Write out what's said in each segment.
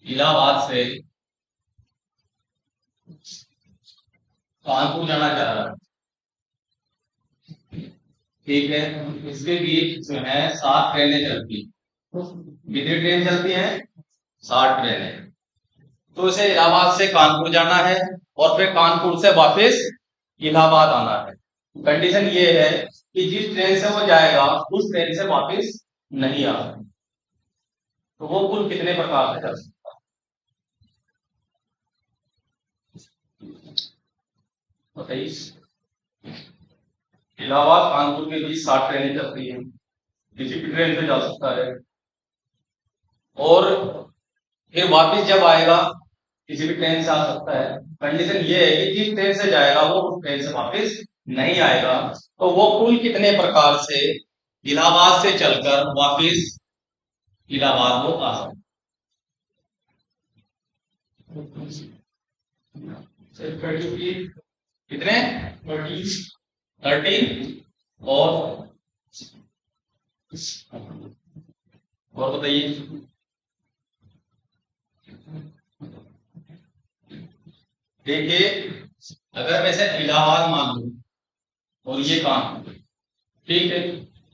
इलाहाबाद से कानपुर जाना चाह रहा है। ठीक है, इसके बीच जो है 7 ट्रेनें चलती हैं। कितनी ट्रेन चलती हैं? 7 ट्रेनें। तो इसे इलाहाबाद से कानपुर जाना है और फिर कानपुर से वापस इलाहाबाद आना है। कंडीशन ये है कि जिस ट्रेन से वो जाएगा उस ट्रेन से वापस नहीं आ सकता। तो वो कुल कितने प्रकार से चल सकता है बताइए। इलाहाबाद कानपुर के बीच 7 ट्रेनें चलती हैं, किसी भी ट्रेन से जा सकता है। और फिर वापस जब आएगा किसी भी ट्रेन से आ सकता है। कंडीशन ये है कि जिस ट्रेन से जाएगा वो उस ट्रेन से वापस नहीं आएगा। तो वो कुल कितने प्रकार से इलाहाबाद से चलकर वापस इलाहाबाद वो आ सकता है। कितने? 13। और बताइए। देखिए, अगर वैसे इलाहाबाद मान लो और ये कानपुर, ठीक है,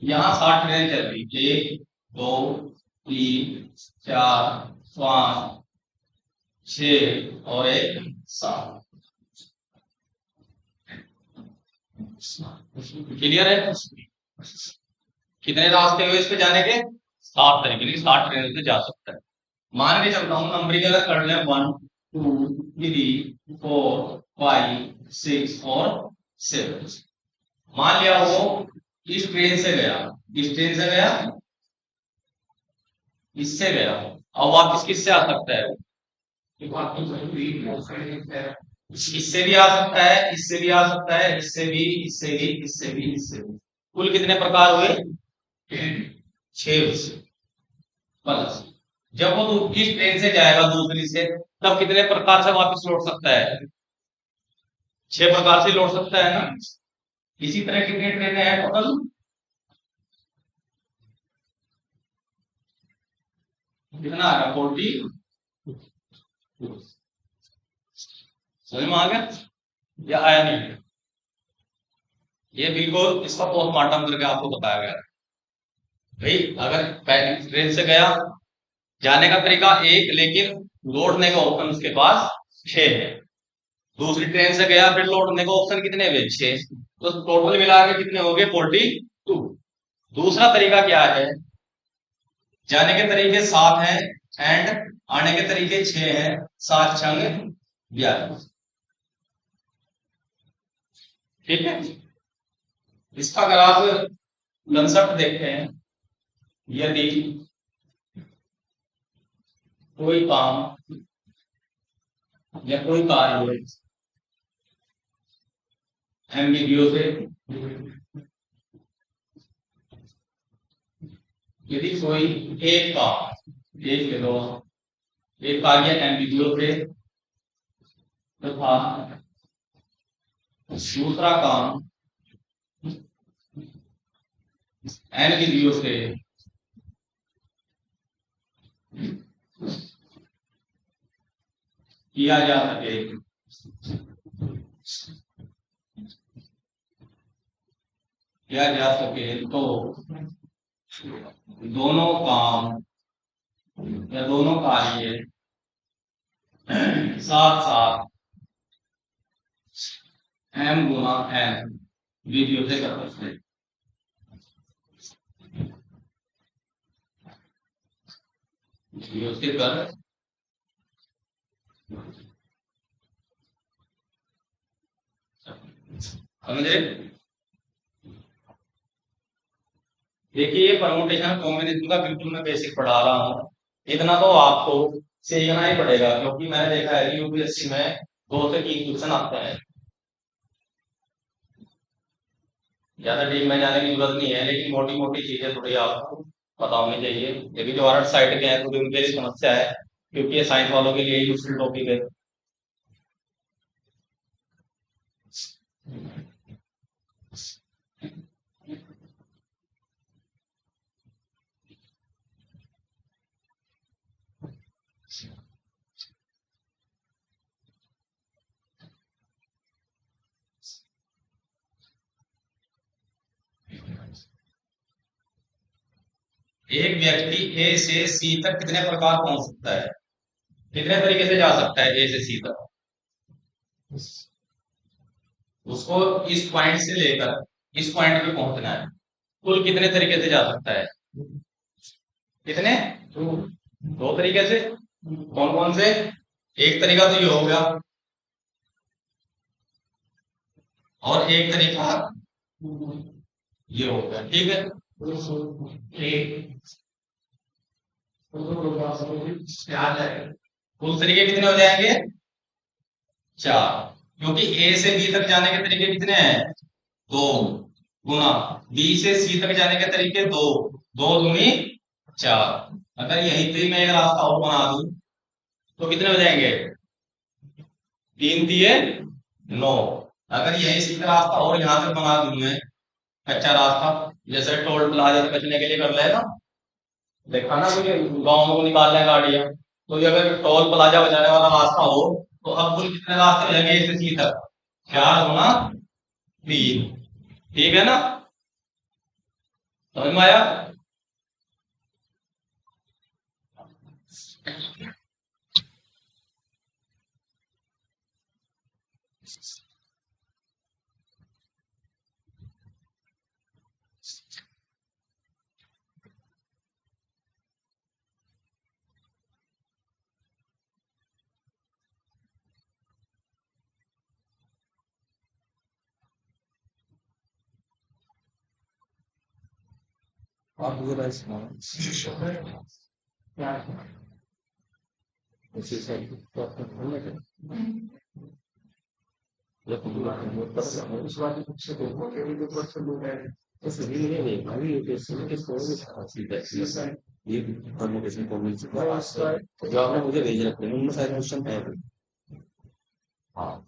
यहाँ 7 ट्रेन चल रही, 1 2 3 4 5 6 और एक 7। क्लियर है? कितने रास्ते हुए इस पे जाने के? 7 तरीके की, 7 ट्रेन से जा सकता है। मान के चलता हूँ नंबरिंग अगर कर ले 1 2 3 4 5 6 और 7। मान लिया वो इस ट्रेन से गया, इस ट्रेन से गया, इससे गया, अब वापस किससे आ सकता है? इससे भी आ सकता है, इससे भी आ सकता है, इससे भी, इससे भी, इससे भी, इससे भी। कुल कितने प्रकार हुए? 6। प्लस जब वो इस ट्रेन से जाएगा दूसरी से, तब कितने प्रकार से वापस लौट सकता है? 6 प्रकार से लौट सकता है ना। इसी तरह कितनी ट्रेनें हैं टोटल? कितना आ गया? 40। समझ में आ गया या आया नहीं? ये बिल्कुल इसका पोस्टमार्टम करके आपको बताया गया है। भाई अगर पहली ट्रेन से गया, जाने का तरीका एक, लेकिन लौटने का ऑप्शन उसके पास 6 है। दूसरी ट्रेन से गया, फिर लौटने का ऑप्शन कितने हुए? 6। तो टोटल मिला के कितने हो गए? 42। दूसरा तरीका क्या है? जाने के तरीके 7 हैं एंड आने के तरीके 6 हैं। 7 छंग 11। ठीक है, इसका अगर आप कंसेप्ट देखते हैं, यदि कोई काम या कोई कार्य एमबीबीओ से, यदि कोई एक काम, एक के दो, एक कार्य एमबीबीओ से तथा दूसरा काम एनबीबीओ से किया जा सके, तो दोनों काम या दोनों कार्य साथ साथ एम गुना एन वीडियो से कर सकते हैं। वीडियो से कर समझे? देखिए ये परमुटेशन कॉम्बिनेशन का बिल्कुल मैं बेसिक पढ़ा रहा हूँ। इतना तो आपको सीखना ही पड़ेगा, क्योंकि मैंने देखा है कि यूपीएससी में 2 से 3 क्वेश्चन आते हैं। ज्यादा डीप में जाने की जरूरत नहीं है, लेकिन मोटी मोटी चीजें थोड़ी आपको पता होनी चाहिए। यदि जो आर्ट साइड के हैं तो उनके लिए समस्या है, क्योंकि ये साइंस वालों के लिए यूजफुल टॉपिक है। एक व्यक्ति ए से सी तक कितने प्रकार पहुंच सकता है, कितने तरीके से जा सकता है ए से सी तक, उसको इस पॉइंट से लेकर इस पॉइंट पे पहुंचना है, कुल कितने तरीके से जा सकता है, कितने, दो तरीके से, कौन कौन से, एक तरीका तो ये हो गया और एक तरीका ये हो गया, ठीक है, ठीक, याद है, कुल तरीके कितने हो जाएंगे, चार, क्योंकि ए से बी तक जाने के तरीके कितने हैं, दो, गुना बी से सी तक जाने के तरीके दो, दो दूनी चार, अगर यहीं पे मैं एक रास्ता और बना दूं तो कितने हो जाएंगे, तीन दिए नौ, अगर यहीं से रास्ता और यहां तक बना दूं मैं कच्चा रास्ता, जैसे टोल प्लाजा से बचने के लिए कर लेगा, देखा ना मुझे गाँव को निकाल लें गाड़ियां, तो ये अगर टोल प्लाजा बचाने वाला रास्ता हो तो अब कुल कितने रास्ते हो जाएंगे ए से सी तक, चार गुना तीन, ठीक है ना, समझ में आया। आप ये राइस उसी से उस बात से देखो कि ये पर्सन लोग हैं तो सभी ने नहीं भाई ये टेस्ट के स्कोर में खासी है ये कम्युनिकेशन कम्युनिटी का जो आपने मुझे भेज रखे हैं उनमें सारे क्वेश्चन है हाँ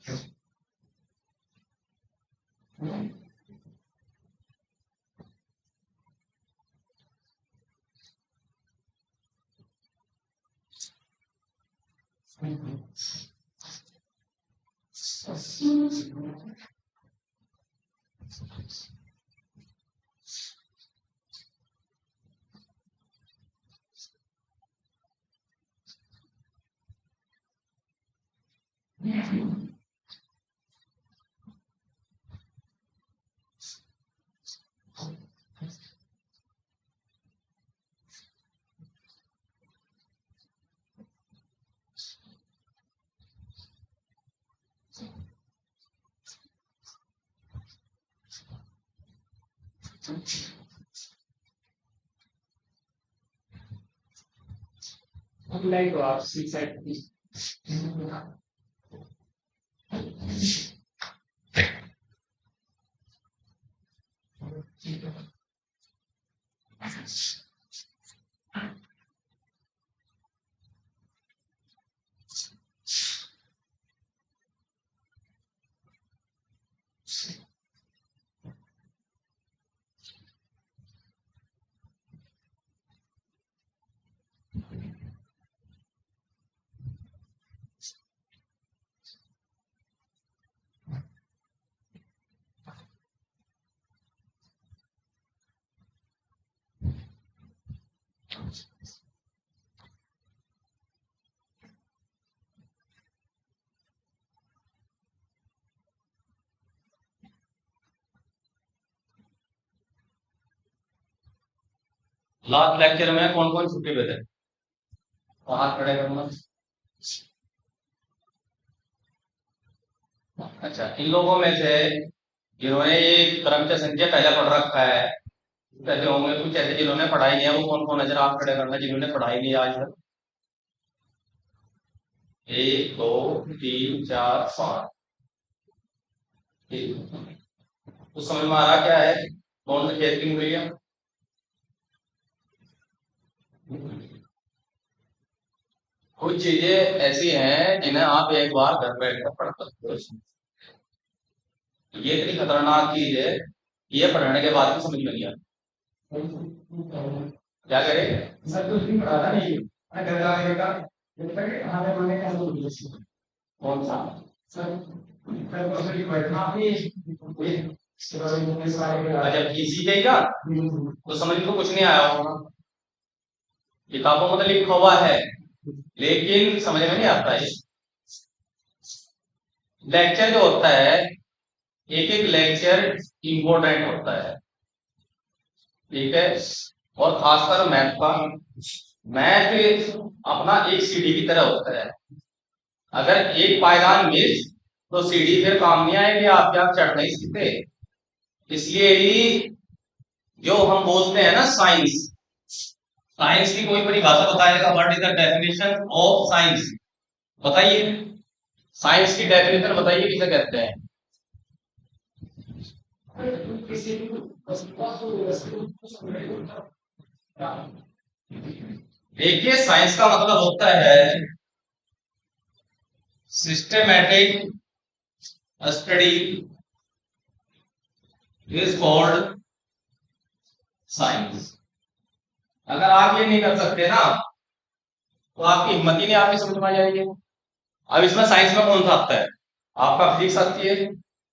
अप्लाई तो आप सी सेट लास्ट लेक्चर में कौन कौन छुट्टी पे थे, हाथ खड़े करना, अच्छा इन लोगों में से जिन्होंने ये क्रमचय संख्या पहले पढ़ रखा है, कैसे होंगे कुछ ऐसे जिन्होंने पढ़ाई नहीं है, वो कौन कौन नजर आप खड़े करना जिन्होंने पढ़ाई नहीं है आज तक, एक दो तीन चार पाँच, ठीक, तो समझ में आ रहा क्या है कौन सी खेती हुई है, कुछ चीजें ऐसी हैं जिन्हें आप एक बार घर बैठकर पढ़ सकते हो, ये इतनी खतरनाक चीज है, ये पढ़ने के बाद भी समझ में नहीं आता, क्या करें, सर कुछ भी पढ़ा नहीं अगर जाएगा जब तक हमें बोलने का कौन सा, सर कल परसों की बैठना आपने अच्छा इसी के का तो समझ में तो कुछ नहीं आया होगा, किताबों में तो लिखा हुआ है लेकिन समझ में नहीं आता है। लेक्चर जो होता है, एक एक लेक्चर इम्पोर्टेंट होता है, ठीक है। और खासकर मैथ का, मैथ अपना एक सीढ़ी की तरह होता है। अगर एक पायदान मिस तो सीढ़ी फिर काम नहीं आएगी, आप चढ़ नहीं सकते। इसलिए ही जो हम बोलते हैं ना साइंस, साइंस की कोई परिभाषा बताएगा, what is the definition of science, बताइए। साइंस की डेफिनेशन बताइए किसे कहते हैं। किसी भी वस्तु को देखिए साइंस का मतलब होता है systematic study is called science. अगर आप ये नहीं कर सकते ना तो आपकी हिम्मत ही नहीं आपकी समझ में आ जाएगी। अब इसमें साइंस में कौन सा आता है, आपका फिजिक्स आती है,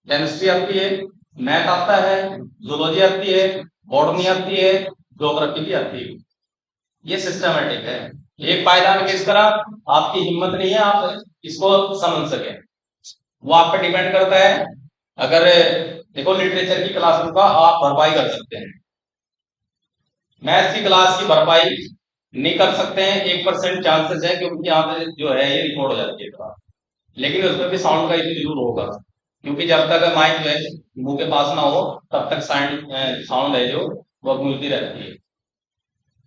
केमिस्ट्री आती है, मैथ आता है, जूलॉजी आती है, बॉटनी आती है, ज्योग्राफी भी आती है। ये सिस्टमैटिक है। एक पायदान किस तरह, आपकी हिम्मत नहीं है आप इसको समझ सके, वो आप पे डिपेंड करता है। अगर देखो लिटरेचर की क्लास का आप भरपाई कर सकते हैं, मैथ्स की क्लास की भरपाई नहीं कर सकते हैं, 1% चांसेस है क्योंकि यहाँ पे जो है ये रिकॉर्ड हो जाती है क्लास। लेकिन उसमें भी साउंड का इशू जरूर होगा, क्योंकि जब तक माइक जो है मुंह के पास ना हो तब तक साउंड है जो वो गूंजती रहती है।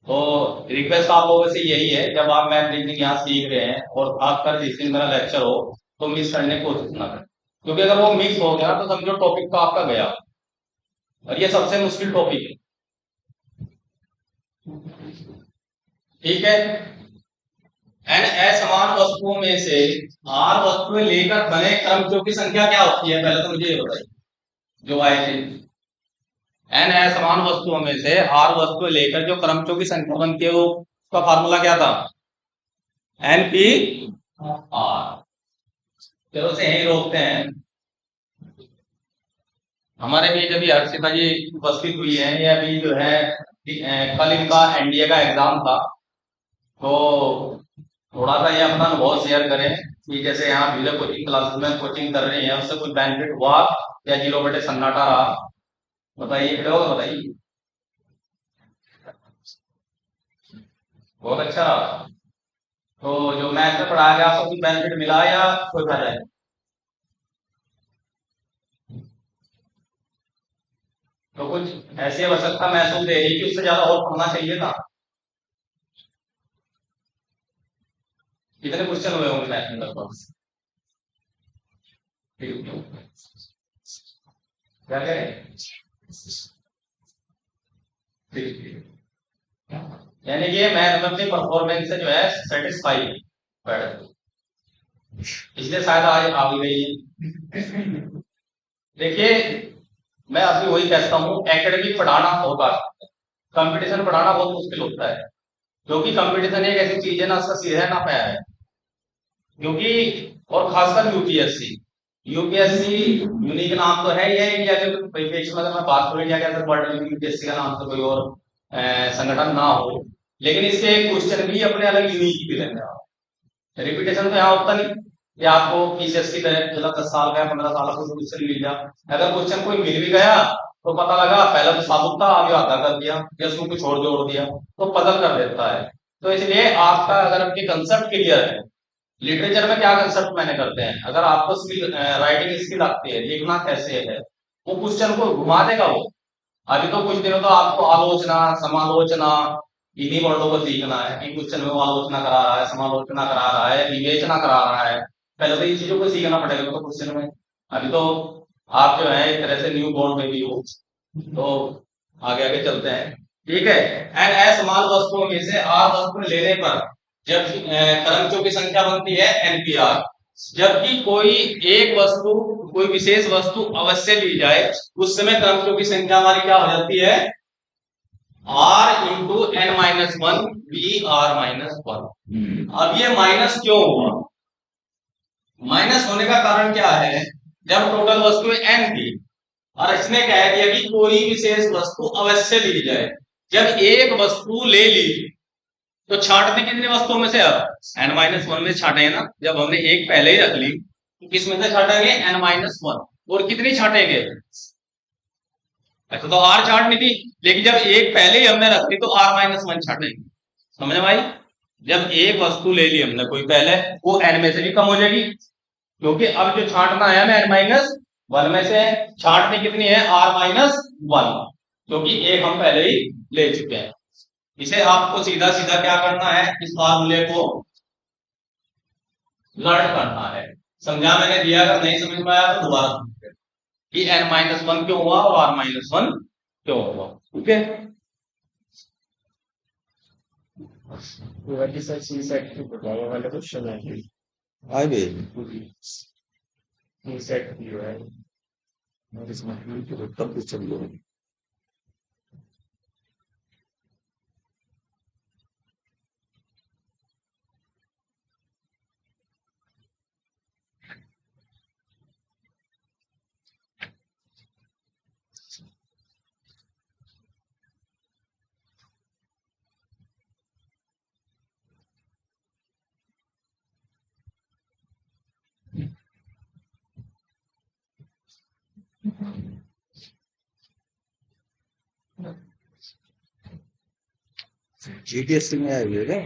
तो रिक्वेस्ट आप लोगों से यही है, जब आप मैथ रीजनिंग यहाँ सीख रहे हैं और आपका जिस दिन मेरा लेक्चर हो तो मिस करने की कोशिश ना करें, क्योंकि अगर वो मिस हो गया तो समझो टॉपिक तो आपका गया, और ये सबसे मुश्किल टॉपिक है, ठीक है। एन असमान वस्तुओं में से आर वस्तुएं लेकर बने क्रमचों की संख्या क्या होती है, पहले तो मुझे ये बताइए जो आए थे। एन असमान वस्तुओं में से आर वस्तुएं लेकर जो क्रमचों की संख्या बनती है वो उसका फार्मूला क्या था, एन पी आर। चलो से यही रोकते हैं। हमारे बीच अभी हर्षिता जी उपस्थित हुई है, ये अभी जो है कल इनका एनडीए का एग्जाम था, तो थोड़ा सा ये अपना अनुभव शेयर करें कि जैसे यहाँ वीडियो कोचिंग क्लासेस में कोचिंग कर रही है उससे कुछ बेनिफिट हुआ या 0 बटे सन्नाटा रहा, बताइए क्या होगा, बताइए। बहुत अच्छा रहा। तो जो मैथ में पढ़ाया गया आपको कुछ बेनिफिट मिला या कोई फायदा है? तो कुछ ऐसी आवश्यकता महसूस दे रही कि उससे ज्यादा और पढ़ना चाहिए था? कितने क्वेश्चन हुए होंगे मैथ में लगभग? क्या करें? यानी कि मैथ में अपनी परफॉर्मेंस से जो है सेटिस्फाई, इसलिए शायद आज आ भी गई। देखिए मैं अभी वही कहता हूँ, एकेडमिक पढ़ाना होगा, कंपटीशन पढ़ाना बहुत मुश्किल होता है, क्योंकि कंपटीशन एक ऐसी चीज है ना उसका सिर है ना पैर है। क्योंकि और खासकर यूपीएससी, यूपीएससी यूनिक नाम तो है ये इंडिया के परिप्रेक्ष्य में, अगर मैं बात करूं इंडिया के अंदर वर्ल्ड यूपीएससी का नाम तो कोई और संगठन ना हो, लेकिन इसके क्वेश्चन भी अपने अलग यूनिक भी रहते हैं। रिपीटेशन तो यहाँ होता नहीं कि आपको पीसीएससी का 10 साल का 15 साल का क्वेश्चन मिल गया। अगर क्वेश्चन कोई मिल भी गया तो पता लगा पहले तो साबुत था अभी आधा कर दिया या उसमें कुछ और जोड़ दिया, तो पजल कर देता है। तो इसलिए आपका अगर आपके कंसेप्ट क्लियर है, लिटरेचर में क्या कंसेप्ट मैंने करते हैं, अगर आपको स्किल राइटिंग स्किल आती है, लिखना कैसे है, वो क्वेश्चन को घुमा देगा वो। अभी तो कुछ दिनों तो आपको आलोचना समालोचना इन्हीं वर्डों को सीखना है कि क्वेश्चन में वो आलोचना करा रहा है, समालोचना करा रहा है, विवेचना करा रहा है, पहले तो इन चीजों को सीखना पड़ेगा तो क्वेश्चन में। अभी तो आप जो है एक तरह से न्यू बॉर्न बेबी हो, तो आगे आगे चलते हैं, ठीक है। एन असमान वस्तुओं में से आर वस्तु लेने पर जब क्रमचों की संख्या बनती है एनपीआर, जबकि कोई एक वस्तु कोई विशेष वस्तु अवश्य ली जाए उस समय क्रमचों की संख्या हमारी क्या हो जाती है, r into n minus one b r minus one. अब ये माइनस क्यों हुआ, माइनस होने का कारण क्या है, जब टोटल वस्तु एन थी और इसने कह दिया कि कोई विशेष वस्तु अवश्य ली जाए, जब एक वस्तु ले ली तो छांटने कितनी वस्तुओं में से, अब n-1 में छांटे ना, जब हमने एक पहले ही रख ली तो किस में से छाटेंगे, n-1, और कितनी छाटेंगे, अच्छा तो r छाटनी थी, लेकिन जब एक पहले ही हमने रख ली तो r-1 छाटेंगे, समझ भाई। जब एक वस्तु ले ली हमने कोई पहले, वो n में से भी कम हो जाएगी, क्योंकि अब जो छांटना है हमें n-1 में से, छांटनी कितनी है, r-1, क्योंकि एक हम पहले ही ले चुके हैं। इसे आपको सीधा सीधा क्या करना है, इस फार्मूले को लर्न करना है, समझा मैंने दिया, अगर नहीं समझ में आया तो दोबारा समझते कि n-1 क्यों हुआ और r-1 क्यों हुआ, ठीक है। वैसे सर सी सेट की बताया वाला क्वेश्चन है कि आई बे सी सेट की है और इसमें की तब कुछ चल रहा है। जीटीएससी में आई है क्या?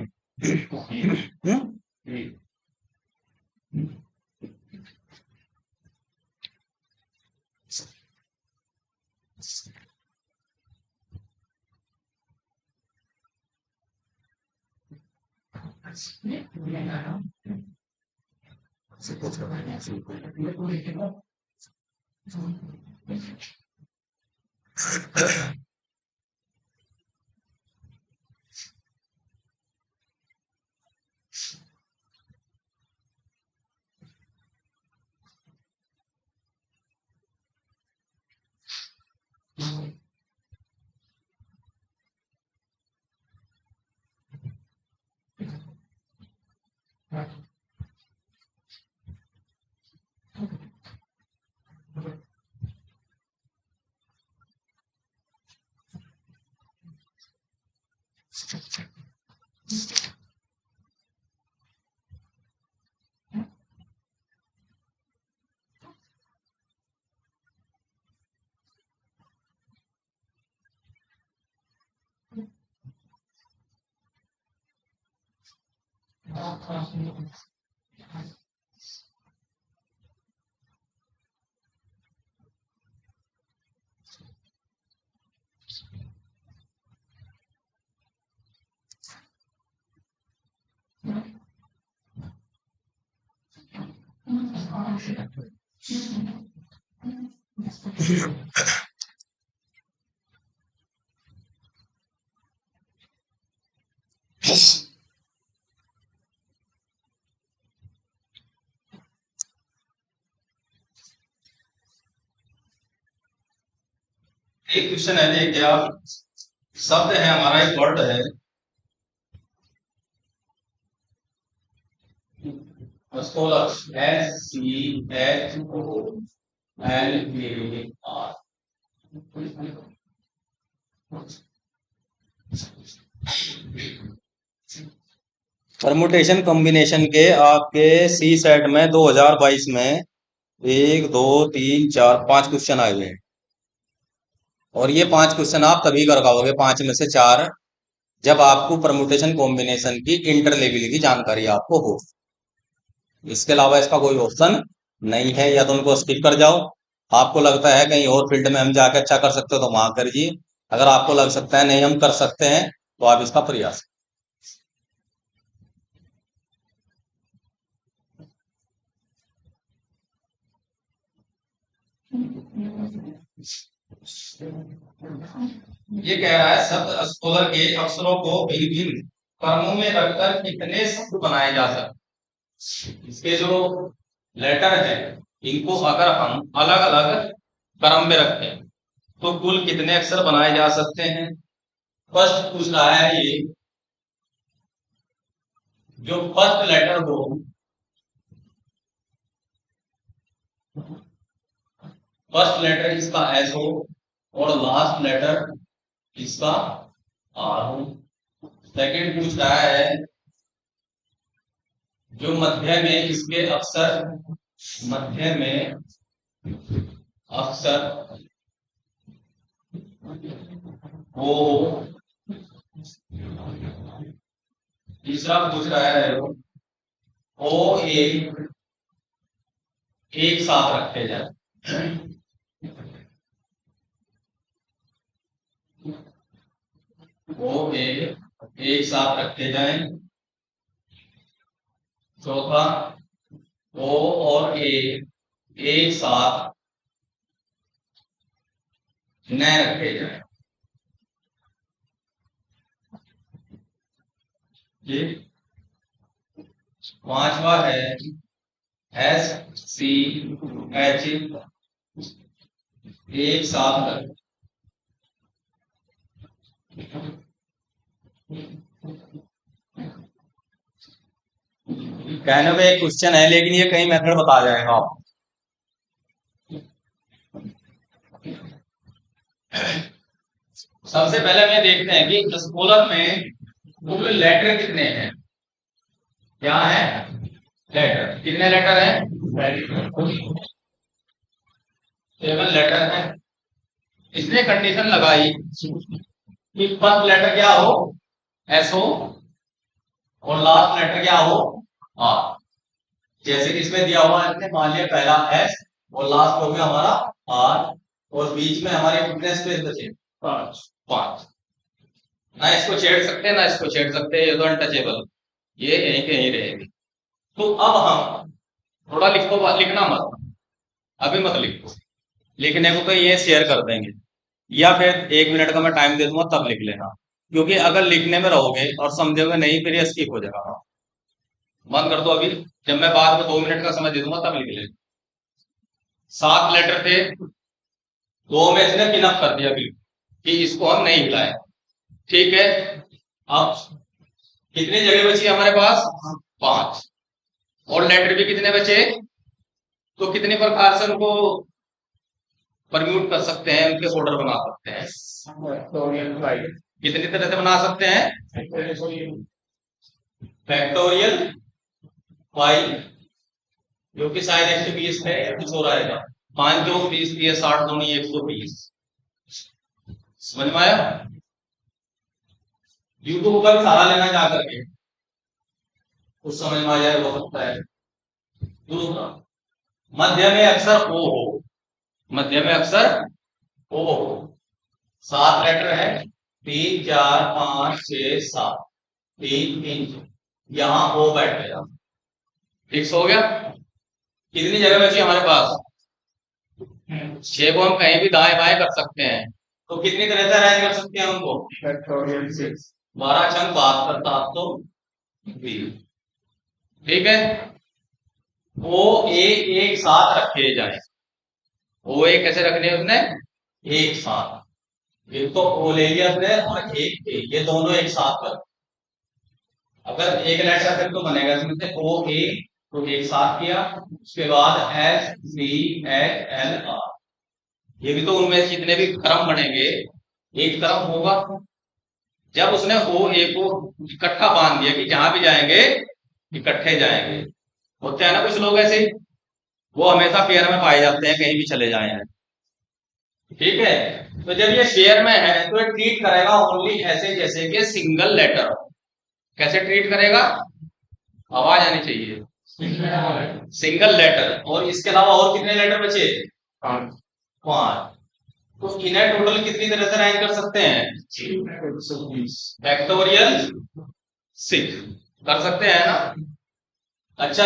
एक क्वेश्चन है, देखिए आप, शब्द है हमारा, एक वर्ड है, स्कॉलर, SCHOLAR, परमुटेशन कॉम्बिनेशन के आपके सी सेट में 2022 में 1 2 3 4 5 क्वेश्चन आए हुए हैं, और ये 5 क्वेश्चन आप तभी कर पाओगे, 5 में से 4, जब आपको परमुटेशन कॉम्बिनेशन की इंटर लेवल की जानकारी आपको हो। इसके अलावा इसका कोई ऑप्शन नहीं है, या तो उनको स्किप कर जाओ, आपको लगता है कहीं और फील्ड में हम जाके अच्छा कर सकते हो तो वहां करिए, अगर आपको लग सकता है नहीं हम कर सकते हैं तो आप इसका प्रयास। ये कह रहा है शब्द स्कॉलर के अक्षरों को भिन्न भिन्न क्रमों में रखकर कितने शब्द बनाए जा सकते, इसके जो लेटर है इनको अगर हम अलग अलग क्रम में रखें तो कुल कितने अक्षर बनाए जा सकते हैं। फर्स्ट पूछ रहा है ये, जो फर्स्ट लेटर हो, फर्स्ट लेटर इसका एस हो और लास्ट लेटर इसका आर हो, सेकंड पूछ रहा है जो मध्य में इसके अक्सर मध्य में अक्सर वो तीसरा पूछ रहा है ओ एक साथ रखे जाए वो एक साथ रखे जाएं। चौथा ओ और ए एक साथ न रखे जाएं। ये पांचवा है एस सी एच एक साथ रखें। कहने में एक क्वेश्चन है लेकिन ये कई मेथड बता जाएगा आपको। सबसे पहले मैं देखते हैं कि स्कॉलर में कुल लेटर कितने हैं। क्या है लेटर, कितने लेटर हैं 7 लेटर हैं। इसने कंडीशन लगाई कि फर्स्ट लेटर क्या हो एस हो और लास्ट लेटर क्या हो आर। जैसे कि इसमें दिया हुआ है, मान लिया पहला एस और लास्ट हो गया हमारा आर और बीच में हमारे कितने स्पेस बचे 5। ना इसको छेड़ सकते ना इसको छेड़ सकते, ये तो अनटचेबल, ये यहीं के यहीं रहेगी। तो अब हम थोड़ा लिखना मत, अभी मत लिखो, लिखने को तो ये शेयर कर देंगे या फिर 1 मिनट का मैं टाइम दे दूंगा तब लिख लेना, क्योंकि अगर लिखने में रहोगे और समझोगे नहीं फिर ये स्किप हो जाएगा। बंद कर दो अभी, जब मैं बाद में 2 मिनट का समय दे दूंगा तब लिख लेना। 7 लेटर थे, 2 में इसने पिन अप कर दिया कि इसको हम नहीं हिलाए। ठीक है, अब कितनी जगह बची हमारे पास 5 और लेटर भी कितने बचे, तो कितने प्रकार से उनको परम्यूट कर सकते हैं, उनके ऑर्डर बना सकते हैं। कितनी तरह से बना सकते हैं फैक्टोरियल 5 जो कि शायद 120 है या कुछ और आएगा। 5 2 20 30 60 दूनी 120। समझ में आया। यूट्यूब का भी सहारा लेना जा करके कुछ समझ में आ जाए हो सकता है। दूसरा मध्य में अक्सर ओ हो, मध्य में अक्सर ओ हो। 7 लेटर है 3 4 5 6 7 3 3 यहां ओ बैठ गया, फिक्स हो गया। कितनी जगह बची हमारे पास 6 को हम कहीं भी दाएं बाएं कर सकते हैं, तो कितनी तरह से अरेंज कर सकते हैं उनको 12 6 72 720। ठीक है, ओ ए एक साथ रखे जाए। ओ ए कैसे रखने हैं उसने एक साथ, एक तो ओ ले लिया उसने और एक ए, ये दोनों एक साथ कर। अगर एक लेटर फिर तो बनेगा इसमें से ओ ए तो एक साथ किया, उसके बाद S C H L R, ये भी तो उनमें जितने भी क्रम बनेंगे एक क्रम होगा। जब उसने ओ ए को इकट्ठा बांध दिया कि जहां भी जाएंगे इकट्ठे जाएंगे, होते हैं ना कुछ लोग ऐसे, वो हमेशा पेयर में पाए जाते हैं कहीं भी चले जाए हैं। ठीक है, तो जब ये शेयर में है तो ये ट्रीट करेगा ओनली ऐसे जैसे कि सिंगल लेटर। कैसे ट्रीट करेगा, आवाज आनी चाहिए, सिंगल लेटर। और इसके अलावा और कितने लेटर बचे 5। तो इन्हें टोटल कितनी तरह से अरेंज कर सकते हैं फैक्टोरियल 6 कर सकते हैं ना। अच्छा,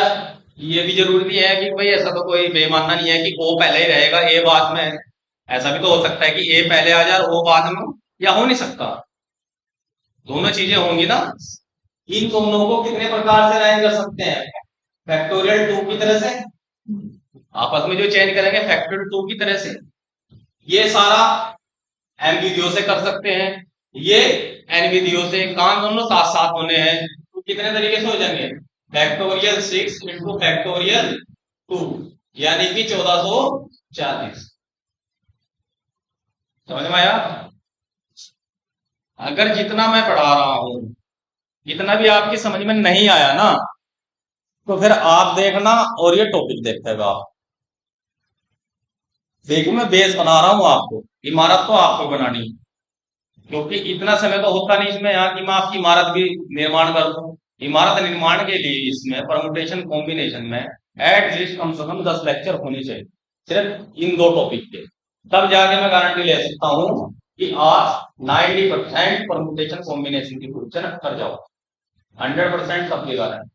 ये भी जरूरी नहीं है कि भाई ऐसा तो कोई बेमानना नहीं है कि ओ पहले ही रहेगा ए बाद में। ऐसा भी तो हो सकता है कि ए पहले आ जाए ओ बाद में, या हो नहीं सकता, दोनों चीजें होंगी ना। इन दोनों को कितने प्रकार से अरेंज कर सकते हैं फैक्टोरियल 2 की तरह से, आपस में जो चेंज करेंगे फैक्टोरियल 2 की तरह से। ये सारा एमवीडियो से कर सकते हैं, ये एनवीडियो से, काम दोनों साथ साथ होने हैं तो कितने तरीके से हो जाएंगे फैक्टोरियल 6 इंटू फैक्टोरियल 2 यानी कि 1440। समझ में आया। अगर जितना मैं पढ़ा रहा हूं इतना भी आपकी समझ में नहीं आया ना, तो फिर आप देखना और ये टॉपिक देखेगा आप। देखो मैं बेस बना रहा हूं आपको, इमारत तो आपको बनानी है, क्योंकि इतना समय तो होता नहीं इसमें यहाँ कि मैं आपकी इमारत भी निर्माण कर दूं। इमारत निर्माण के लिए इसमें परमुटेशन कॉम्बिनेशन में एटलीस्ट कम से कम 10 लेक्चर होने चाहिए, सिर्फ इन दो टॉपिक के। तब जाके मैं गारंटी ले सकता हूं कि आप 90% परमुटेशन कॉम्बिनेशन की क्वेश्चन कर जाओ, 100% तब की गारंटी,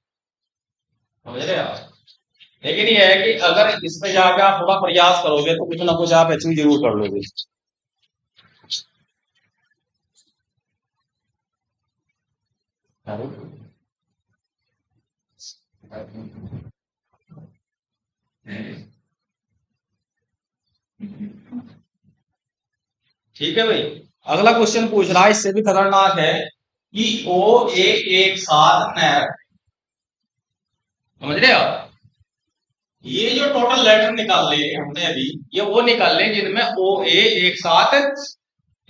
समझ रहे आप। लेकिन ये है कि अगर इसमें जाके आप थोड़ा प्रयास करोगे तो कुछ ना कुछ आप अचीव जरूर कर लोगे। ठीक है भाई। अगला क्वेश्चन पूछ रहा है, इससे भी खतरनाक है कि ओ ए एक साथ न रखें। समझ रहे हो आप। ये जो टोटल लेटर निकाल ले हमने अभी, ये वो निकाल ले जिनमें ओ ए एक साथ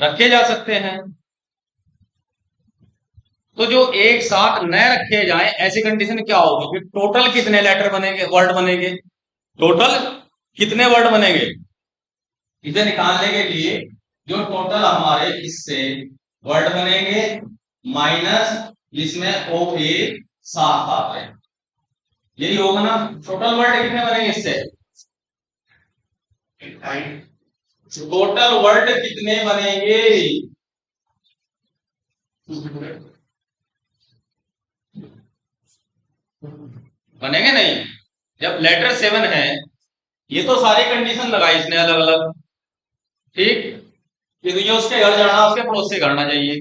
रखे जा सकते हैं। तो जो एक साथ न रखे जाएं ऐसी कंडीशन क्या होगी कि टोटल कितने लेटर बनेंगे, वर्ड बनेंगे, टोटल कितने वर्ड बनेंगे। इसे निकालने के लिए जो टोटल हमारे इससे वर्ड बनेंगे माइनस जिसमें ओ ए साथ आता है, यही होगा ना। टोटल वर्ड कितने बनेंगे इससे, टोटल वर्ड कितने बनेंगे, बनेंगे नहीं। जब लेटर 7 है, ये तो सारी कंडीशन लगाई इसने अलग अलग, ठीक। कि ये उसके घर जाना, उसके पड़ोस से करना चाहिए,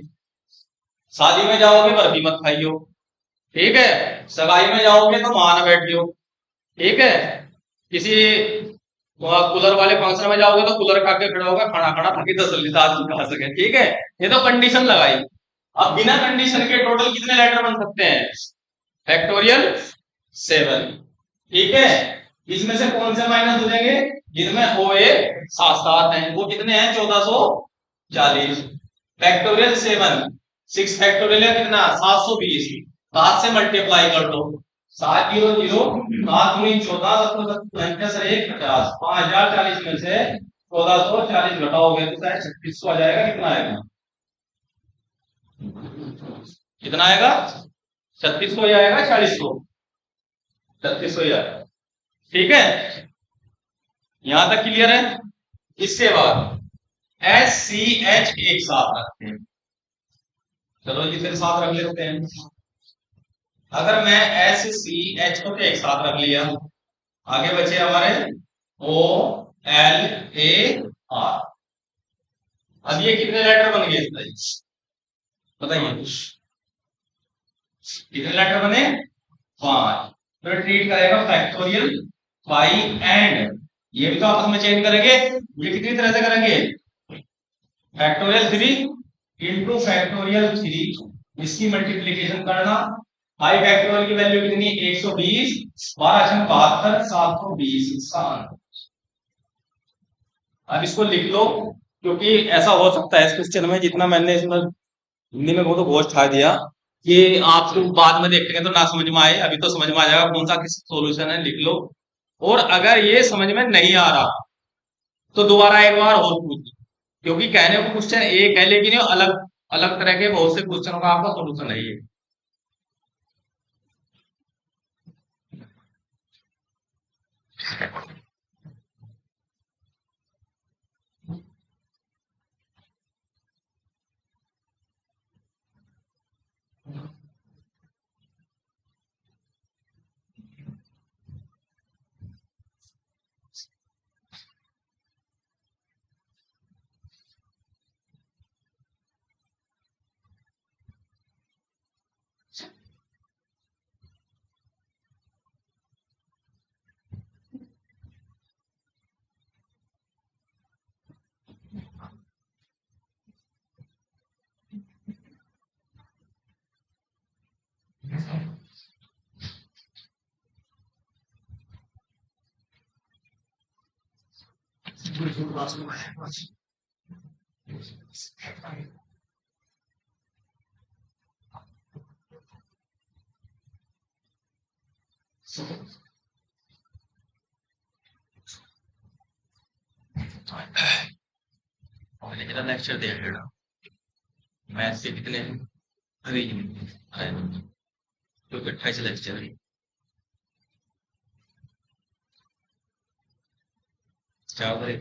शादी में जाओगे बर्फी मत खाइयो, ठीक है, सगाई में जाओगे तो वहां बैठियो, ठीक है, किसी कूलर वाले फंक्शन में जाओगे तो कूलर खा के खड़ा होगा, खाना खाना ताकि तसल्ली से आदमी खा सके, ठीक है। ये तो कंडीशन लगाई। अब बिना कंडीशन के टोटल कितने लेटर बन सकते हैं, फैक्टोरियल 7, ठीक है। इसमें से कौन से माइनस हो जाएंगे, जिनमें ओ ए सात सात है, वो कितने हैं 1440, फैक्टोरियल 7, 6 फैक्टोरियल है कितना 720, 7 से मल्टीप्लाई कर दो, 700 7 गुनी 14 1 50, 5040 में से 1440 घटाओगे तो 3600 आ जाएगा। कितना आएगा, कितना आएगा, 3600 ही आएगा, 4000, 3600 ही आएगा, ठीक है। यहां तक क्लियर है। इसके बाद एस सी एच एक साथ रखते हैं, चलो जी फिर साथ रख लेते हैं। अगर मैं एस सी एच को एक साथ रख लिया, आगे बचे हमारे ओ एल ए आर। अब ये कितने लेटर बन गए बताइए, कितने लेटर बने, 5। फिर ट्रीट करेगा फैक्टोरियल 5 एंड, ये भी तो आपस में चेंज करेंगे, ये कितनी तरह से करेंगे, फैक्टोरियल 3 इंटू फैक्टोरियल 3, इसकी मल्टीप्लीकेशन करना। 5 फैक्टोरियल की वैल्यू कितनी 120, 12 720 इसका आंसर। अब इसको लिख लो, क्योंकि ऐसा हो सकता है इस क्वेश्चन में जितना मैंने इसमें हिंदी में बहुत घोष खा दिया कि आप लोग बाद में देखेंगे तो ना समझ में आए, अभी तो समझ में आ जाएगा कौन सा किस सॉल्यूशन है, लिख लो। और अगर ये समझ में नहीं आ रहा तो दोबारा एक बार और पूछ, क्योंकि कहने को क्वेश्चन एक है लेकिन ये अलग अलग तरह के बहुत से क्वेश्चनों का आपका सॉल्यूशन है ये। मैंने कितना लेक्चर दिया डेढ़ मैथ के कितने रीजन है तो 28 लेक्चर है क्या करे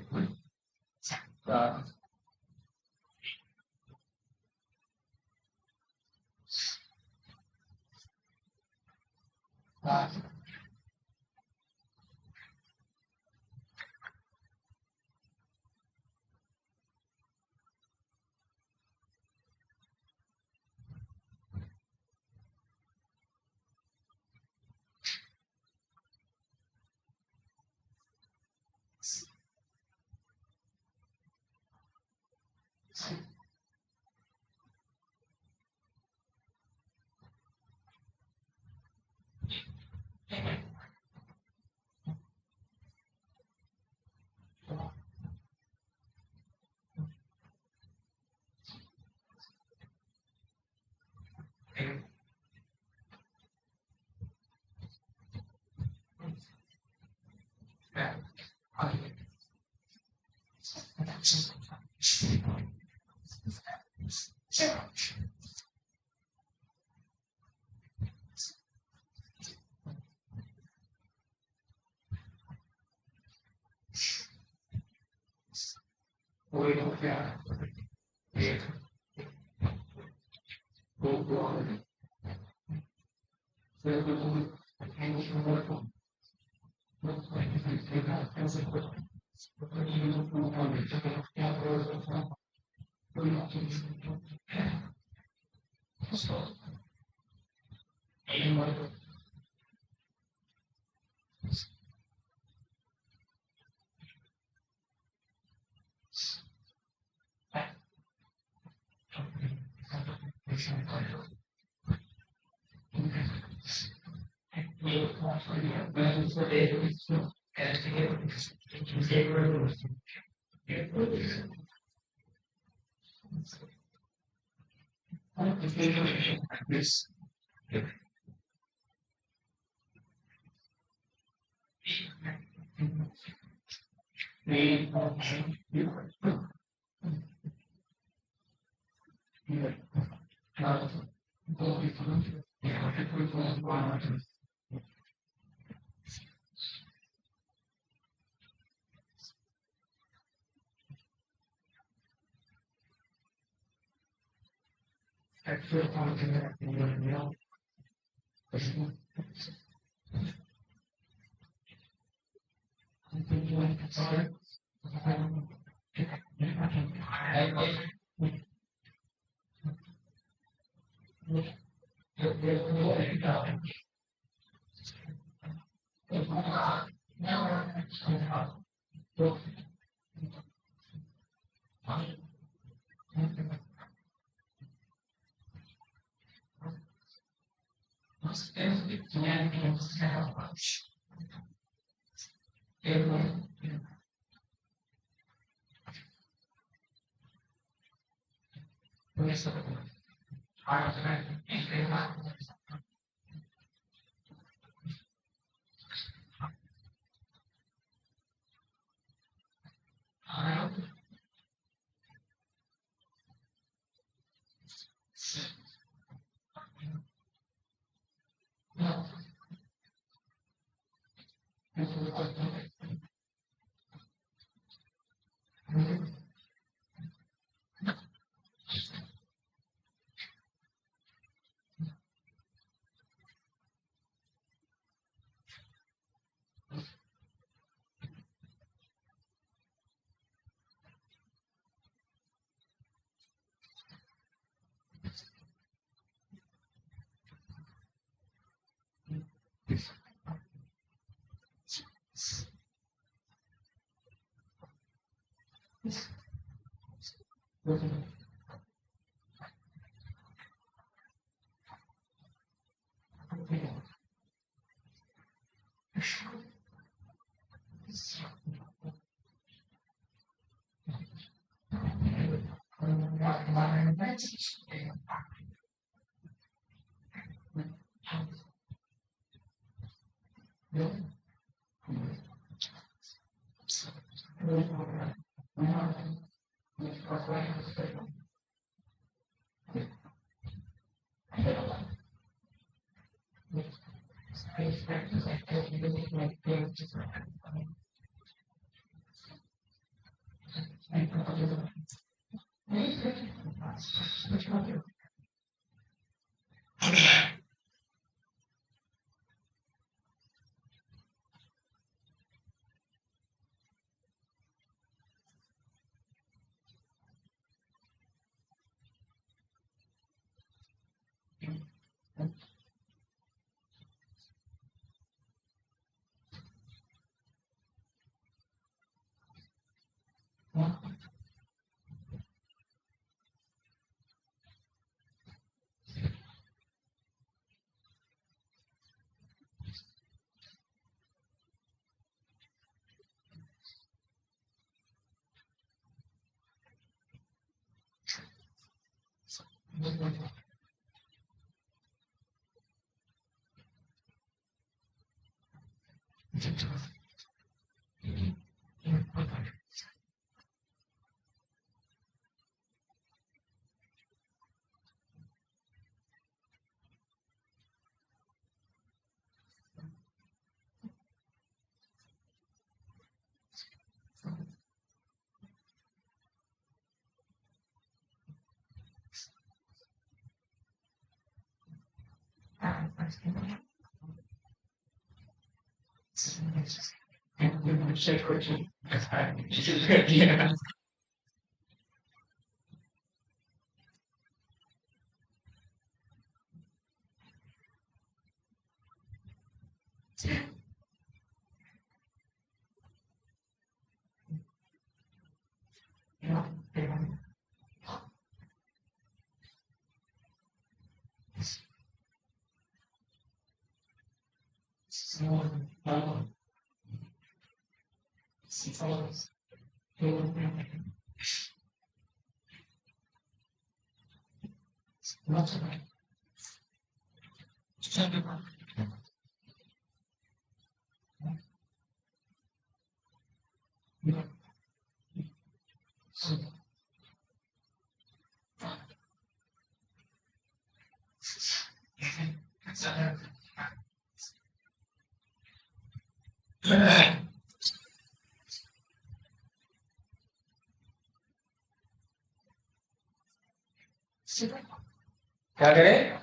क्या करें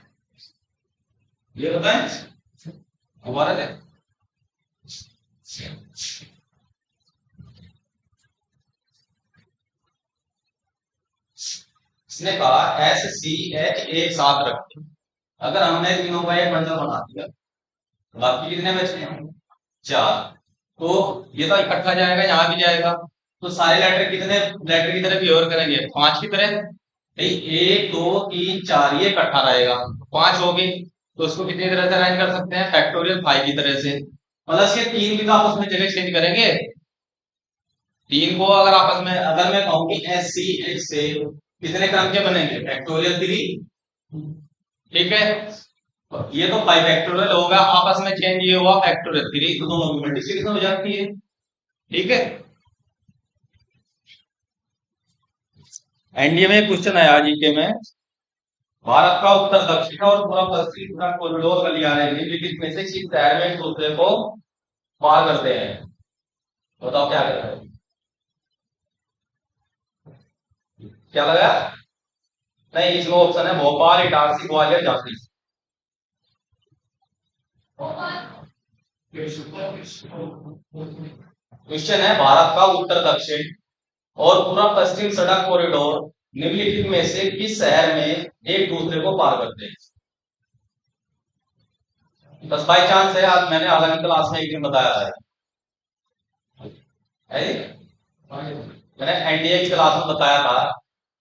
ये बताएं दोबारा दे। इसने कहा SCH एक साथ रखें। अगर हमने तीनों का एक बंडल बना दिया बाकी कितने बचे हैं 4 तो ये तो इकट्ठा जाएगा यहाँ भी जाएगा तो सारे लेटर कितने लेटर की तरफ बिहेव करेंगे 5 की तरह नहीं 1 2 3 4 ये इकट्ठा रहेगा 5 हो गए तो उसको कितनी तरह से अरेंज कर सकते हैं फैक्टोरियल 5 की तरह से प्लस ये 3 भी तो आपस में जगह चेंज करेंगे 3 को अगर आपस में अगर मैं कहूँ कि SCH से कितने क्रम के बनेंगे फैक्टोरियल 3 ठीक है ये तो 5 फैक्टोरियल होगा आपस में चेंज ये हुआ फैक्टोरियल 3 तो दोनों की मल्टीप्लिकेशन हो जाती है ठीक है एनडीए में क्वेश्चन आया जीके में भारत का उत्तर दक्षिण और पूरा पश्चिम पूरा कॉरिडोर का लिया है निम्नलिखित में से किस शहर में एक दूसरे को पार करते हैं बताओ क्या करते हैं क्या लगा नहीं इसमें ऑप्शन है भोपाल इटारसी ग्वालियर झांसी क्वेश्चन है भारत का उत्तर दक्षिण और पूरा पश्चिम सड़क कॉरिडोर निम्नलिखित में से किस शहर में एक दूसरे को पार करते हैं बस बाई चांस है आज मैंने हालांकि क्लास में एक दिन बताया था मैंने एनडीए की क्लास में बताया था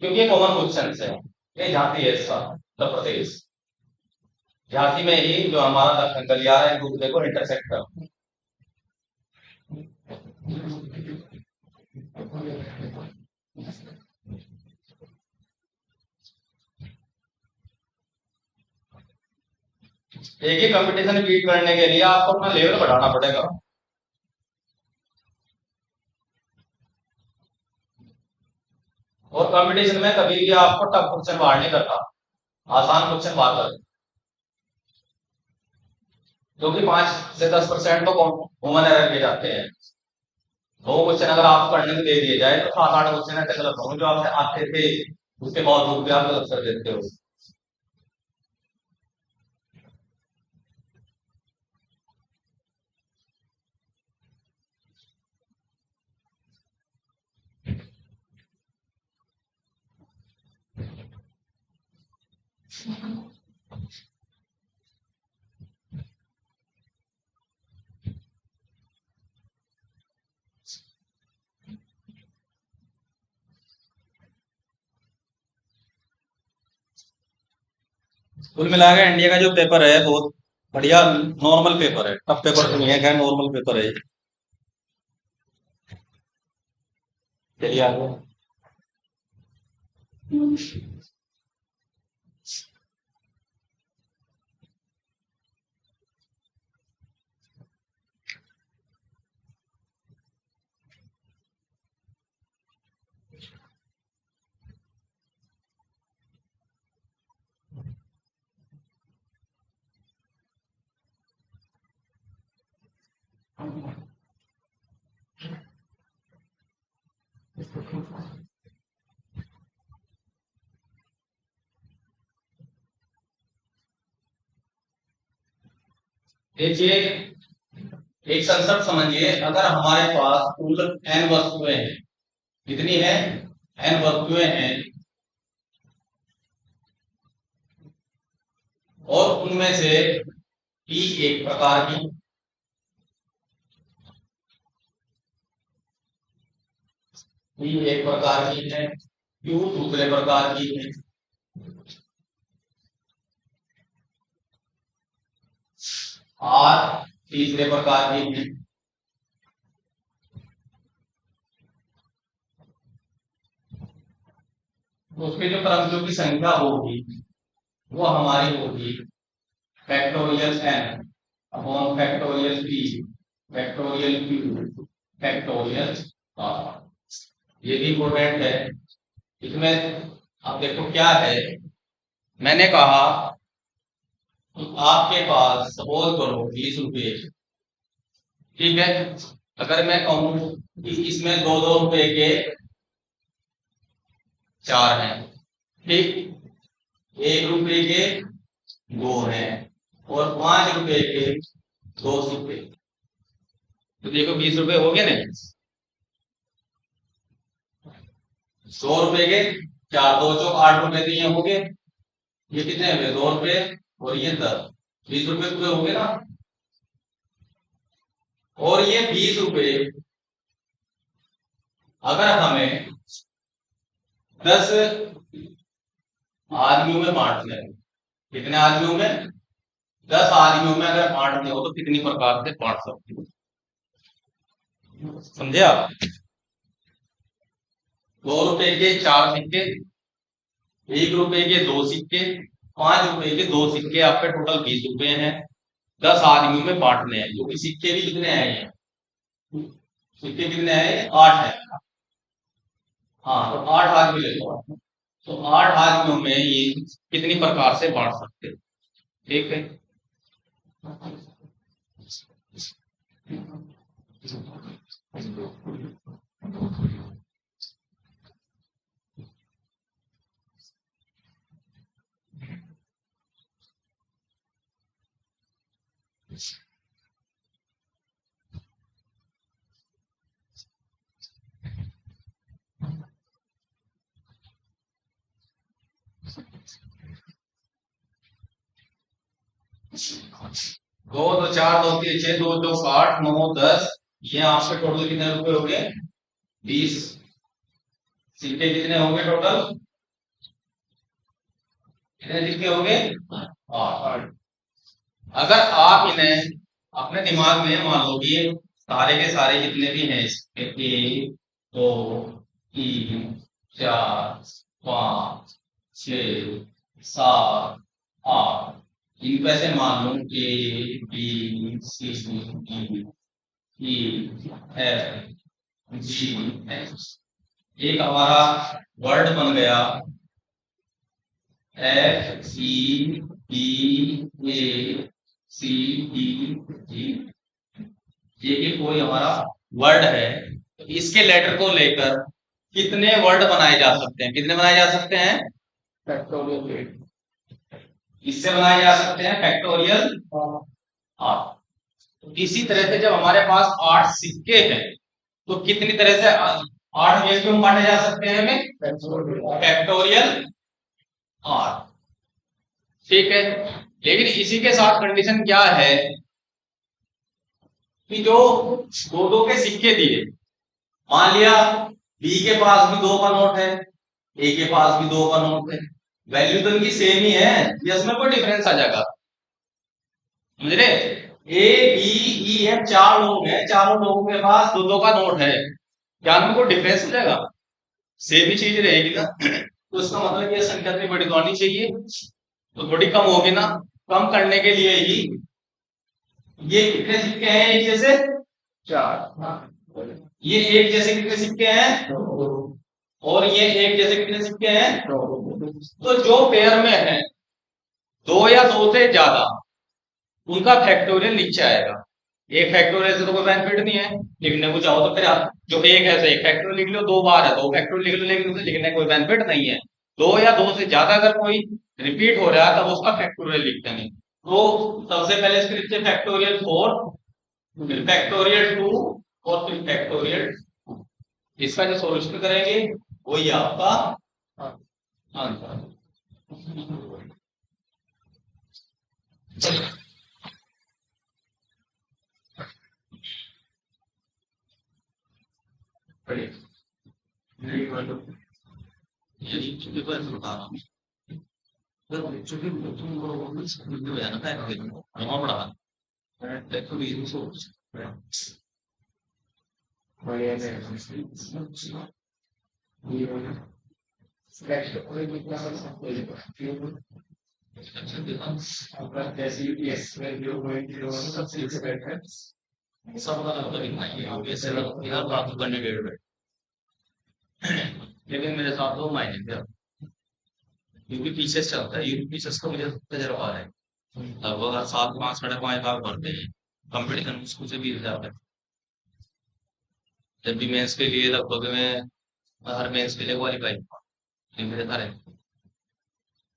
क्योंकि ये कॉमन क्वेश्चन है ये झांसी है इसका उत्तर प्रदेश झांसी में ही जो हमारा दक्षिण गलियारा है एक दूसरे को इंटरसेक्ट करते हैं एक ही कंपटीशन बीट करने के लिए आपको अपना लेवल बढ़ाना पड़ेगा। और कंपटीशन में कभी भी आपको टफ क्वेश्चन बाहर नहीं करता, आसान क्वेश्चन बाहर कर, क्योंकि 5 से 10% तो कॉमन एरर के जाते हैं। 2 क्वेश्चन अगर आपको पढ़ने में दे दिए जाए तो 7-8 क्वेश्चन ऐसे गलत होंगे जो आपसे आते थे, उसके बावजूद भी आप गलत कर देते हो। कुल मिलाकर इंडिया का जो पेपर है बहुत बढ़िया नॉर्मल पेपर है, टफ पेपर तो नहीं है, खैर नॉर्मल पेपर है। चलिए आगे। देखिए, एक कंसेप्ट समझिए, अगर हमारे पास कुल n वस्तुएं हैं, कितनी है, n वस्तुएं हैं, और उनमें से p एक प्रकार की, p एक प्रकार की है, q दूसरे प्रकार की है, r तीसरे प्रकार की है, उसके जो क्रमों की संख्या होगी वो हमारी होगी factorial n upon factorial p factorial q factorial r। ये भी इम्पोर्टेंट है। इसमें अब देखो क्या है, मैंने कहा कि आपके पास सपोज करो 20 रुपये, ठीक है। अगर मैं कहूं कि इसमें 2-2 रुपए के 4 हैं, ठीक, 1 रुपए के 2 हैं, और 5 रुपए के 2 सिक्के, तो देखो 20 रुपए हो गए नहीं, 100 रुपए के 4, 2 चौक 8 रुपए दिए हो गए, ये कितने हुए 2 रुपए, और ये 10, 20 रुपए पूरे हो गए ना। और ये 20 रुपए अगर हमें 10 आदमियों में बांटने हैं, कितने आदमियों में, 10 आदमियों में अगर बांटने हो तो कितनी प्रकार से बांट सकते हो, समझे आप। 2 रुपए के 4 सिक्के, 1 रुपए के 2 सिक्के, 5 रुपए के 2 सिक्के, आपके टोटल 20 रुपए हैं, 10 आदमियों में बांटने हैं, क्योंकि सिक्के भी कितने हैं, सिक्के कितने हैं, 8 है। हाँ, तो 8 आदमी ले लो, तो 8 आदमियों में ये कितनी प्रकार से बांट सकते हैं, ठीक है। दो दो 4 2 3 6 2 2 8 9 10, ये आपके टोटल कितने रुपए हो गए, 20। सिक्के कितने हो गए टोटल, कितने सिक्के हो गए, 8। अगर आप इन्हें अपने दिमाग में मान लो कि सारे के सारे जितने भी हैं इसके 1 2 3 4 5 6 7 8, इनको ऐसे मान लूं A B C D E F G H. एक हमारा वर्ड बन गया F E B A C D G. ये कोई हमारा वर्ड है, तो इसके लेटर को लेकर कितने वर्ड बनाए जा सकते हैं? कितने बनाए जा सकते हैं? फैक्टोरियल इससे बनाए जा सकते हैं फैक्टोरियल 8। तो इसी तरह से जब हमारे पास 8 सिक्के हैं तो कितनी तरह से 8 वेज में बांटे जा सकते हैं हमें? फैक्टोरियल 8। ठीक है, लेकिन इसी के साथ कंडीशन क्या है कि जो दो दो के सिक्के दिए, मान लिया बी के पास भी 2 का नोट है, ए के पास भी 2 का नोट है, वैल्यू तो इनकी सेम ही है या इसमें कोई डिफरेंस आ जाएगा? समझ रहे? ए बी ई एफ 4 लोग हैं, चारों लोगों के पास 2 का नोट है, क्या इनमें कोई डिफरेंस हो जाएगा? सेम ही चीज रहेगी ना। तो इसका मतलब ये संख्या इतनी बड़ी तो आनी चाहिए, तो थोड़ी कम होगी ना। कम करने के लिए ही ये कितने सिक्के हैं एक जैसे? 4। ये एक जैसे कितने सिक्के हैं? और ये एक जैसे कितने सिक्के हैं? तो जो पेयर में है 2 या 2 से ज्यादा, उनका फैक्टोरियल नीचे आएगा। एक फैक्टोरियल से तो कोई बेनिफिट नहीं है, लिखने को चाहो तो फिर आप जो एक है तो एक फैक्टोरियल लिख लो, 2 बार है 2 फैक्टोरियल लिख लो, लेकिन उसे लिखने का कोई बेनिफिट नहीं है। 2 या 2 से ज्यादा अगर कोई रिपीट हो रहा है तब उसका फैक्टोरियल लिखते हैं। तो सबसे पहले इसके नीचे फैक्टोरियल 4, फिर फैक्टोरियल 2 और फिर फैक्टोरियल 2। इसका जो सॉल्यूशन करेंगे वही आपका आंसर। यही बता रहा हूँ, चूंकि तुम लोगों को स्कूल में जाना था पढ़ा देखो भी सोच सब मतलब इतना ही है, वैसे यार बात तो करने डेढ़ बैठ, लेकिन मेरे साथ 2 महीने थे यूपी पीछे से चलता है। यूपी पीछे का मुझे तजर्बा है, लगभग 7 5 साढ़े 5 लाख भरते हैं, कंपटीशन मुश्किल से 20 हजार है। जब भी मेंस के लिए लगभग मैं हर मेंस के लिए क्वालिफाई हुआ, मेरे सारे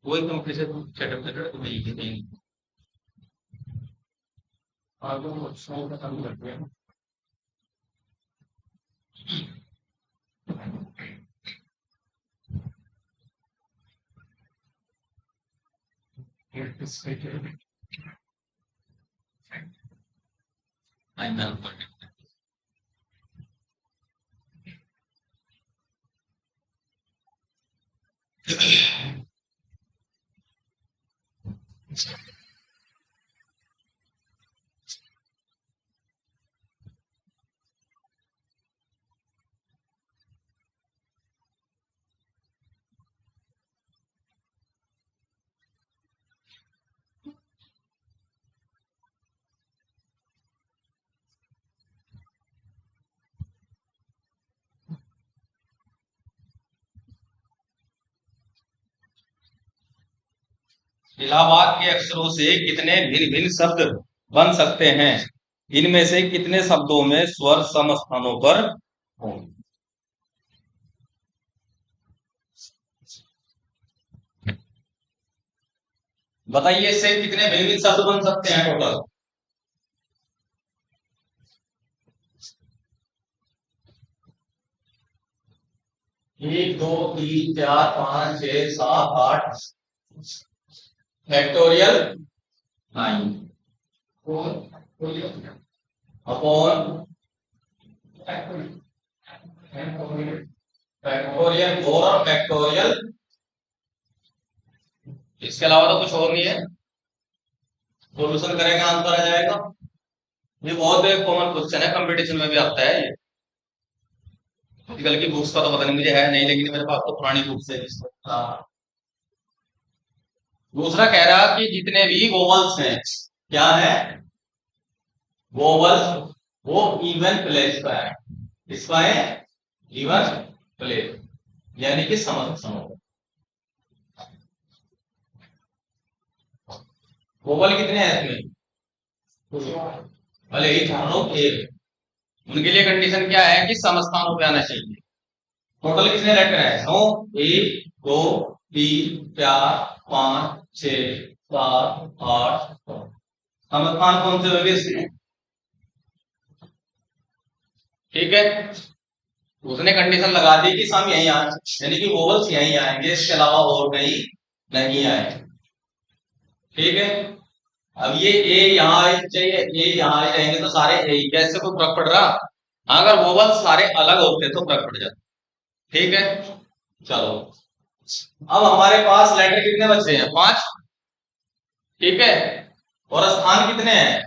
कोई कंपटीशन सेटअप तो नहीं नहीं। खत्म करते हैं। आई मैं इलाहाबाद के अक्षरों से कितने भिन्न भिन्न शब्द बन सकते हैं? इनमें से कितने शब्दों में स्वर सम स्थानों पर होंगे? बताइए इससे कितने भिन्न भिन्न शब्द बन सकते हैं टोटल? 1 2 3 4 5 6 7 8 फैक्टोरियल 9 अपॉन फैक्टोरियल 4 और फैक्टोरियल, इसके अलावा तो कुछ और नहीं है। सॉल्यूशन करेंगे आंसर आ जाएगा। ये बहुत एक कॉमन क्वेश्चन है, कंपटीशन में भी आता है ये। फिजिकल की बुक्स का तो पता नहीं मुझे है नहीं, लेकिन मेरे पास तो पुरानी बुक्स है जिसमें दूसरा कह रहा कि जितने भी वोवल्स हैं, क्या है, वोवल्स, वो इवन प्लेस पर है। इसका है इवन प्लेस, यानी कि समसम। वोवल कितने हैं इसमें, भले ही दोनों एक, उनके लिए कंडीशन क्या है कि समस्थानों पे आना चाहिए। टोटल कितने लेटर है, 9, 1, 2, 3, 4, 5, 6, 7, 8, 9। समस्थान कौन से होंगे इसमें, ठीक है। उसने कंडीशन लगा दी कि सम यहीं आए, यानी कि वोवल्स यहीं आएंगे, इसके अलावा और कहीं नहीं आए, ठीक है। अब ये ए यहाँ चाहिए, ए यहाँ आ जाएंगे तो सारे ए, कैसे कोई फर्क पड़ रहा, अगर वोवल्स सारे अलग होते तो फर्क पड़ जाता, ठीक है। चलो, अब हमारे पास लेटर कितने बचे हैं, 5, ठीक है। और स्थान कितने हैं,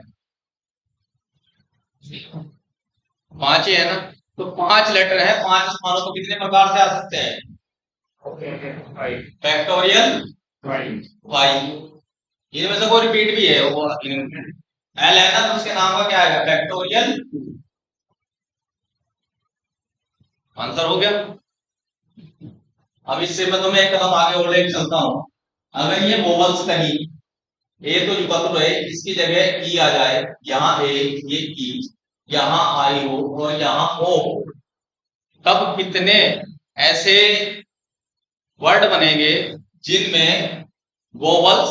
5 ही है ना। तो 5 लेटर है, 5 स्थानों को कितने प्रकार से आ सकते हैं, फैक्टोरियल वाई। इनमें से कोई रिपीट भी है, वो एल है ना, तो उसके नाम का क्या है, फैक्टोरियल। आंसर हो गया। अब इससे मैं तुम्हें एक कदम आगे और लेकर चलता हूं। अगर ये वोवल्स कहीं ए तो युगल रहे, इसकी जगह ई आ जाए, यहाँ ए, ये ई, यहाँ आई हो और यहाँ ओ हो, तब कितने ऐसे वर्ड बनेंगे जिनमें वोवल्स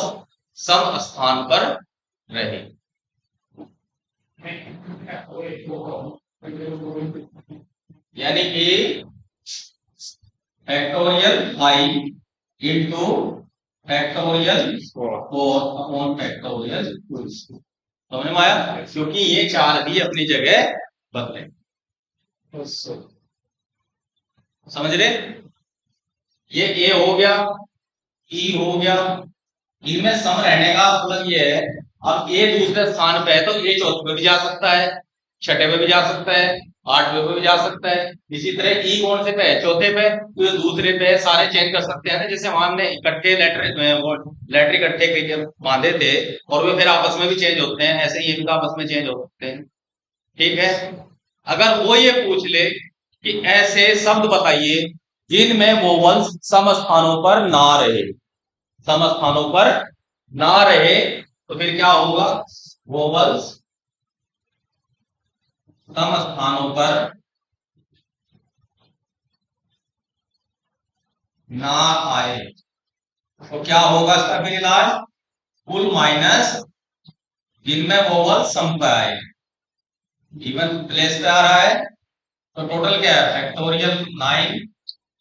सम स्थान पर रहे। यानी कि फैक्टोरियल आई इंटू फैक्टोरियल 4 अपॉन फैक्टोरियल 2। समझ में आया, क्योंकि ये 4 भी अपनी जगह बदले, समझ रहे। ये ए हो गया, ई हो गया, इनमें सम रहने का मतलब ये है, अब ए दूसरे स्थान पे है तो ए चौथे पे भी जा सकता है, छठे पे भी जा सकता है, 8वें पे भी जा सकता है। इसी तरह ई कौन से पे है, चौथे पे, तो ये दूसरे पे सारे चेंज कर सकते हैं ना। जैसे हमने इकट्ठे लेटर इकट्ठे बांधे थे और वे फिर आपस में भी चेंज होते हैं, ऐसे ही ये भी आपस में चेंज हो सकते हैं, ठीक है। अगर वो ये पूछ ले कि ऐसे शब्द बताइए जिनमें वोवल्स सम स्थानों पर ना रहे, सम स्थानों पर ना रहे, तो फिर क्या होगा, वोवल्स सम स्थानों पर ना आए, तो क्या होगा इसका फिर इलाज, कुल माइनस जिनमें वोवल सम पे आए, इवन प्लेस पे आ रहा है। तो टोटल क्या है, factorial 9,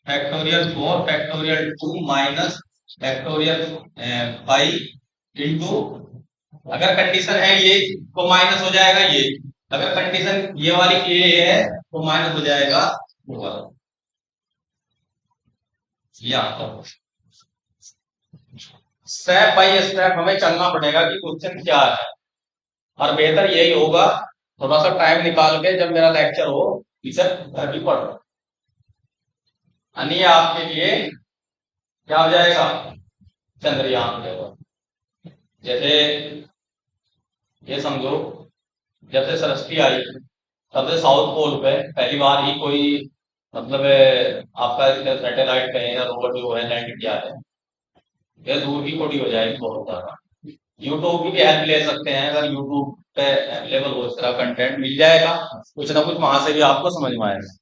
factorial 4, factorial 2 minus factorial 5 into, अगर कंडीशन है ये तो माइनस हो जाएगा ये, अगर कंडीशन ये वाली ए है तो माइनस हो जाएगा स्टेप बाय स्टेप हमें चलना पड़ेगा कि क्वेश्चन क्या है, और बेहतर यही होगा थोड़ा सा टाइम निकाल के जब मेरा लेक्चर हो इसे घर भी पढ़ो, यानी आपके लिए क्या हो जाएगा, चंद्रयान लेवल। जैसे ये समझो, जब से सरस्वती आई तब से साउथ पोल पे पहली बार ही कोई मतलब आपका सैटेलाइट कहें या रोवर जो है लैंड किया है, यह दूर की खोटी हो जाएगी बहुत ज्यादा। यूट्यूब की भी हेल्प ले सकते हैं, अगर यूट्यूब पे अवेलेबल हो इस तरह कंटेंट मिल जाएगा, कुछ ना कुछ वहां से भी आपको समझ में आएगा।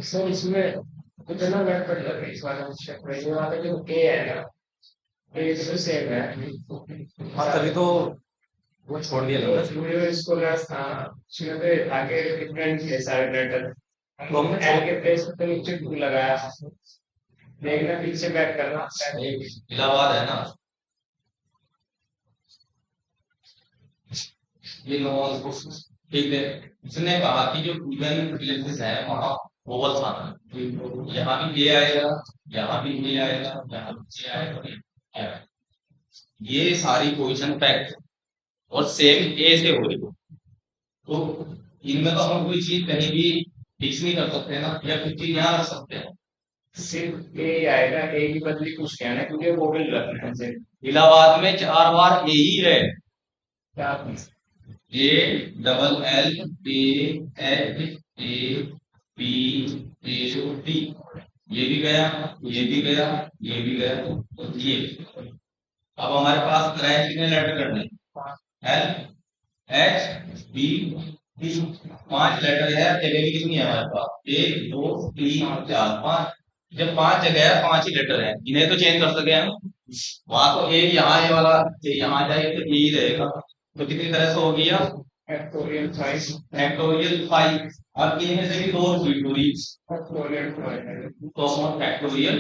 सर इसमें कितना वेट कर लगे इस वाला चेक ये वाला जो ए है ना ए तो सेम है हाँ तभी तो वो छोड़ दिया तो था। वीडियो स्कॉलर्स था उसमें पे आगे डिफरेंट है सारे लेटर तो हमने एल के प्लेस पे नीचे टू लगाया देखना पीछे बैक करना इलाहाबाद है ना, ये लोग ठीक है। इसने कहा कि जो इवन प्लेसेस है वहाँ वोवल्स आना है। यहाँ भी ए आएगा, यहाँ भी ए आएगा, यहाँ भी ए आएगा, ये आएगा। ये सारी पोजीशन पैक्ट और सेम ए से हो रही हो, तो इनमें तो हम कोई चीज कहीं भी फिक्स नहीं कर सकते ना, या कुछ चीज यहाँ रख सकते हैं। सिर्फ ए आएगा ए की बदली कुछ कहना है क्योंकि वोवेल रखना है सिर्फ इलाहाबाद में 4 बार ए ही है, क्या A double L A H A P A T, ये भी गया, ये भी गया, ये भी गया, और ये भी। अब हमारे पास राइट कितने लेटर करने, L H B T, 5 letter है। जगह कितनी है हमारे पास, 1 2 3 4 5। जब 5 जगह है 5 ही लेटर है, इन्हें तो चेंज कर सके हम। वहां तो ए यहाँ ये वाला यहाँ जाए तो ए ही रहेगा, तो कितनी तरह से हो गया, फैक्टोरियल 5 फैक्टोरियल 5। अब इनमें से भी 2 हुई पूरी, फैक्टोरियल 5 तो फैक्टोरियल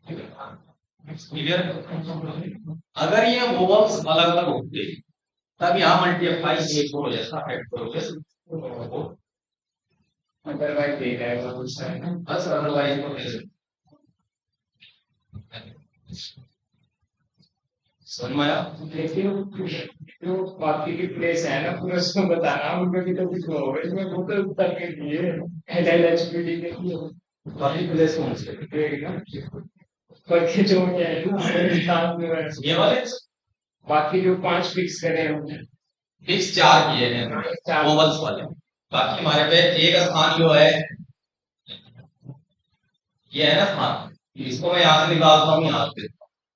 क्लियर। अगर ये वोवल्स अलग अलग होते तब यहाँ मल्टीप्लाई एक हो जाता फैक्टोरियल, अदरवाइज दे जाएगा कुछ है बस अदरवाइज समझ में आया। लेकिन जो बाकी की प्लेस है ना पूरा उसमें बताना उनमें भी तो कुछ होगा इसमें गूगल उत्तर के लिए एलएलएचपीडी के लिए बाकी प्लेस कौन से, देगा पर के जो है ना हमारे साथ में है। ये वाले बाकी जो 5 फिक्स करे हैं हमने फिक्स 4 किए हैं वोवल्स वाले। बाकी हमारे पे एक स्थान जो है ये है ना स्थान, इसको मैं यहाँ से निकालता हूँ, यहाँ से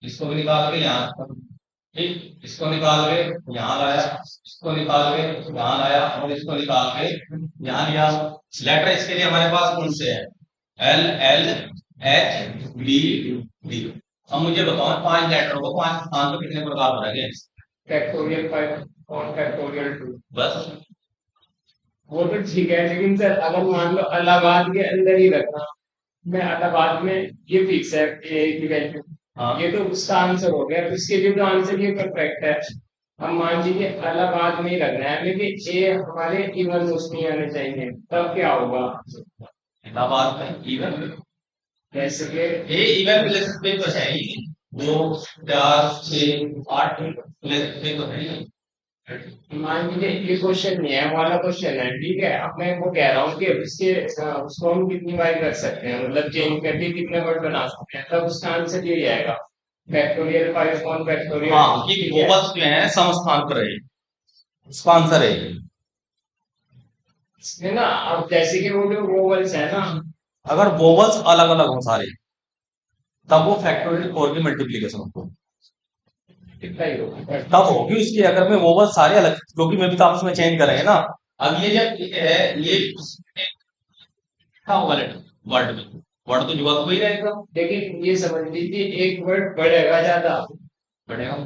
इसको भी निकाल के यहाँ, ठीक, इसको निकाल के यहाँ लाया, इसको निकाल के यहाँ लाया, और इसको निकाल के यहाँ लिया। लेटर इसके लिए हमारे पास कौन से है, L L H B D. अब मुझे बताओ 5 लेटरों को 5 स्थान पर कितने प्रकार बनाएंगे, फैक्टोरियल 5 और फैक्टोरियल 2 बस। वो तो ठीक है लेकिन सर अगर मान लो इलाहाबाद के अंदर ही रखना मैं इलाहाबाद में ये फिक्स है ए की वैल्यू हाँ ये तो उसका आंसर हो गया तो इसके लिए तो आंसर ये परफेक्ट है। हम मान लीजिए इलाहाबाद में ही रखना है लेकिन ए हमारे इवन उसमें आने चाहिए तब क्या होगा इलाहाबाद में इवन, जैसे कि ये इवन प्लेसेस पे तो है ही 2 4 6 8 प्लेसेस पे तो है ही। मान लीजिए ये क्वेश्चन नहीं है हमारा क्वेश्चन है ठीक है अब मैं वो कह रहा हूँ कि इसके उसको हम कितनी बार कर सकते हैं मतलब चेंज करके कितने वर्ड बना सकते हैं तब उसका आंसर यही आएगा फैक्टोरियल 5 ऑन फैक्टोरियल हाँ ये वोवल्स जो है सम स्थान पर है, इसका आंसर है ये। है ना अब जैसे कि वो जो वोवल्स है ना अगर वोवल्स अलग अलग हो सारे तब वो फैक्टोरियल 4 की मल्टीप्लीकेशन होती है, कितना ही होगा तब होगी उसकी। अगर मैं वोवल सारे अलग, क्योंकि मैं भी तो आपस में चेंज करेंगे ना। अब ये जब है ये क्या होगा लेटर, वर्ड में वर्ड तो जुड़ा हुआ ही रहेगा, लेकिन ये समझ लीजिए एक वर्ड बढ़ेगा ज्यादा बढ़ेगा।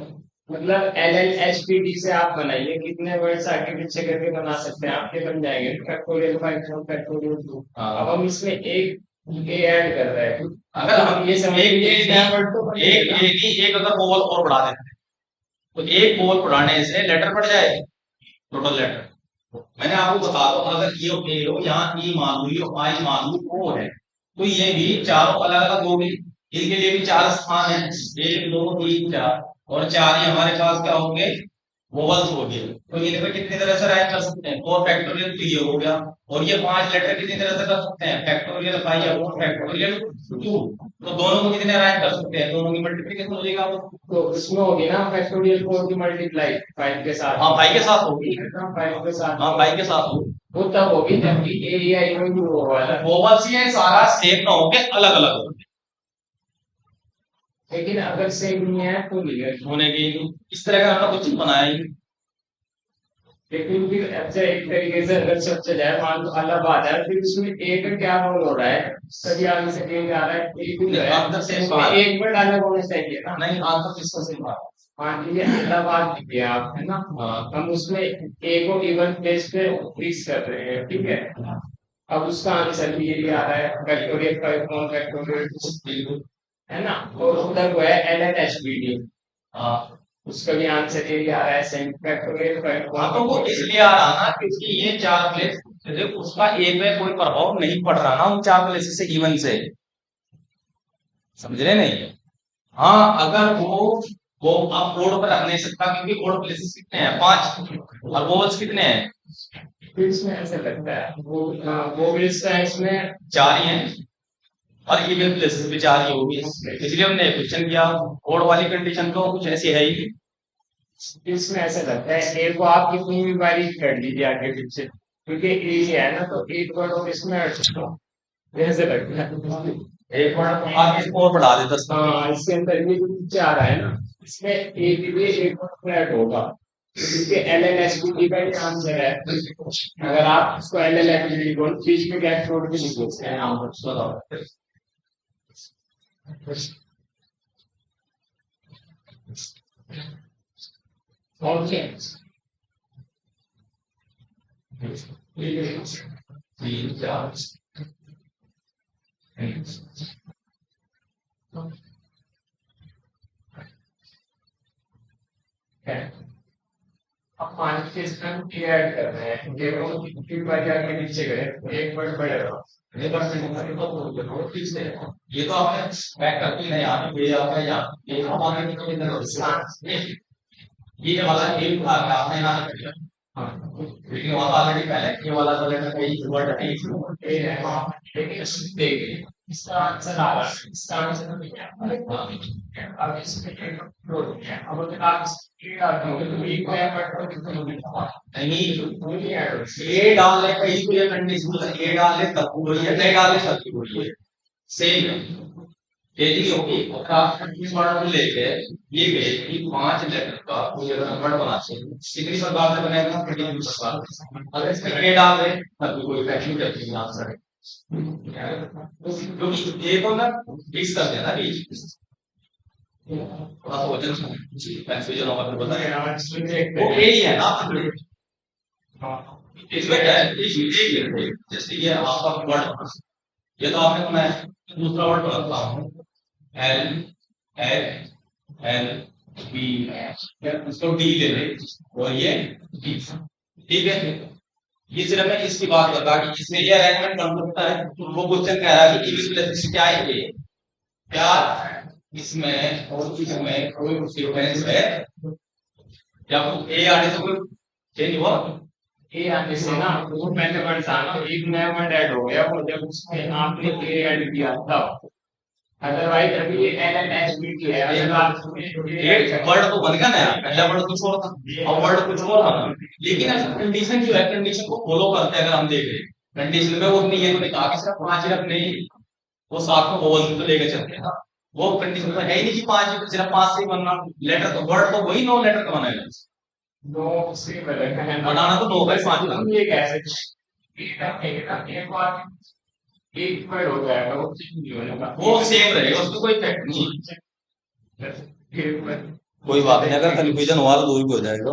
मतलब L L H P D से आप बनाइए कितने वर्ड्स आगे पीछे करके बना सकते हैं आपके बन जाएंगे फैक्टोरियल 5 फैक्टोरियल 2 अब हम इसमें एक ए ऐड कर रहे हैं अगर हम ये समझ लीजिए एक नया वर्ड तो बन एक जाएगा। एक अगर वोवल और बढ़ा देते हैं तो एक वोवल बढ़ाने से लेटर बढ़ जाए, टोटल लेटर। मैंने आपको बता दो अगर ये ए हो यहाँ ई मान लो, ये आई मान लो ओ है, तो ये भी चारों अलग अलग होगी, इनके लिए भी 4 स्थान है, 1 2 3 4, और 4 ही हमारे पास क्या होंगे, वोवल्स हो गए। तो इन पे कितनी तरह से राइट कर सकते हैं, 4 फैक्टोरियल तो ये हो गया, और ये 5 लेटर कितनी तरह से कर सकते हैं, फैक्टोरियल 5 या 4 फैक्टोरियल 2। तो दोनों को कितने राइट कर सकते हैं, दोनों की मल्टीप्लिकेशन हो जाएगा वो। तो उसमें होगी ना फैक्टोरियल 4 की मल्टीप्लाई 5 के साथ हाँ भाई के साथ होगी, 5 के साथ हाँ भाई के साथ होगी। वो तब होगी जबकि ए या इवन वो वाला वोवल्स ये सारा सेम ना होके अलग अलग होंगे, लेकिन अगर सेम नहीं है तो नहीं है होने की इस तरह का हमने कुछ बनाया ही। लेकिन फिर अच्छा एक तरीके से अगर सोचा जाए, मान लो अलग आ जाए, फिर उसमें एक का क्या रोल हो रहा है, सभी आगे से चेंज आ रहा है, एक भी है, आंसर सेम उसमें बात एक वर्ड अलग होना चाहिए ना। नहीं, आंसर इसका सेम बात मान लीजिए अहमदाबाद लिखे आप, है ना, हाँ हम उसमें ए को इवन प्लेस पे फिक्स कर रहे हैं, ठीक है। अब उसका आंसर भी यही आ रहा है, फैक्टोरियल का नॉन फैक्टोरियल, बिल्कुल है ना। और उधर वो है L N H B D, हाँ उसका भी आंसर यही आ रहा है, सेम फैक्टोरियल हाँ, तो वो इसलिए आ रहा ना क्योंकि ये चार प्लेस उसका ए पे कोई प्रभाव नहीं पड़ रहा ना उन चार प्लेसेस से इवन से, समझ रहे नहीं। हाँ अगर वो आप बोर्ड पर रख नहीं सकता क्योंकि बोर्ड प्लेसेस कितने हैं, 5 और वोवल्स कितने हैं, फिर इसमें ऐसा लगता है वो भी इसका इसमें 4 ही हैं और इवन प्लेसेस भी 4 ही होगी, इसलिए हमने क्वेश्चन किया। बोर्ड वाली कंडीशन तो कुछ ऐसी है ही। इसमें ऐसा लगता है ए को आप कितनी भी बारी कर लीजिए आगे पीछे, क्योंकि ए ही है ना, तो एक वर्ड और इसमें ऐसे लगता है। एक मिनट आगे इसको और बढ़ा दे 10 मिनट। हाँ, इसके अंदर ये जो नीचे आ रहा है ना, इसमें ए के लिए एक वर्ड फ्लैट होगा, क्योंकि एल एल एस बी का ये आंसर है। अगर आप इसको एल एल एस बी बोल बीच में गैप छोड़ के लिख सकते हैं यहाँ पर। ओके, 3 4 अब पांच के इसमें हम क्या ऐड कर रहे हैं, ये वो तीन बार आगे नीचे गए, एक वर्ड बढ़ेगा। ये तो आपने पैक करके नहीं आना, ये आपका यहाँ ये हमारे ये वाला एक आपने यहाँ रख दिया। हाँ लेकिन वहाँ ऑलरेडी पहले ये वाला तो लेटर का ही वर्ड है ये है वहाँ पे, लेकिन देखिए इसका आंसर आ रहा है, इसका आंसर नहीं है। अब इसमें एक रोल है, अब अगर आप इसके आगे हो तो एक नया वर्ड कितना होगा, नहीं, नहीं ऐड हो। ये डालने का ही तो ये कंडीशन, ये डाले तब पूरी है, नहीं डाले तब की पूरी है, सेम है। यदि होगी इस वर्ड को लेके ये गए कि 5 लेटर का कोई अगर वर्ड बनाते हैं कितनी प्रकार से बनेगा, 32 प्रकार। अगर इसमें ए डाल दे तब भी कोई इफेक्ट नहीं करती आंसर है, क्योंकि ए को ना फिक्स कर देना बीच थोड़ा सा वजन कंफ्यूजन होगा तो बताएं, वो ए ही है ना इसमें क्या है, जैसे ये आपका वर्ड, ये तो आपने मैं दूसरा वर्ड बनाता हूँ एल एच एल बी, उसको डी ले ले और ये डी, ठीक है। ये सिर्फ मैं इसकी बात कर रहा कि इसमें ये अरेंजमेंट कौन करता है, वो क्वेश्चन कह रहा है कि इविजिबिलिटी क्या है, ये क्या इसमें और इसमें कोई डिफरेंस है, या ए आने से कोई चेंज हुआ, ए आने से ना वो पहले वर्ड था ना, एक नया वर्ड ऐड हो गया, वो जब उसमें आपने ए ऐड किया तब, अदरवाइज अभी ये एल एन एच बी है, अगर आप वर्ड तो बन गया नया, पहला वर्ड कुछ और था और वर्ड कुछ और बना, लेकिन कंडीशन जो है कंडीशन को फॉलो करते हैं। अगर हम देखें कंडीशन में वो अपनी ये तो नहीं कहा कि सिर्फ 5 ही रखने ही, वो साथ में वोवल तो लेकर चलते हैं ना, वो कंडीशन तो है ही नहीं कि 5 ही सिर्फ 5 से ही बनना, लेटर तो वर्ड तो वही 9 लेटर का बनाएगा, दो से बनाना तो 2 बाई 5 हम ये कह सकते हैं एक वर्ड हो जाएगा, वो चेंज नहीं होगा, वो सेम रहेगा, उसमें कोई इफेक्ट नहीं। एक वर्ड कोई बात नहीं, अगर कंफ्यूजन हुआ तो दूर भी हो जाएगा।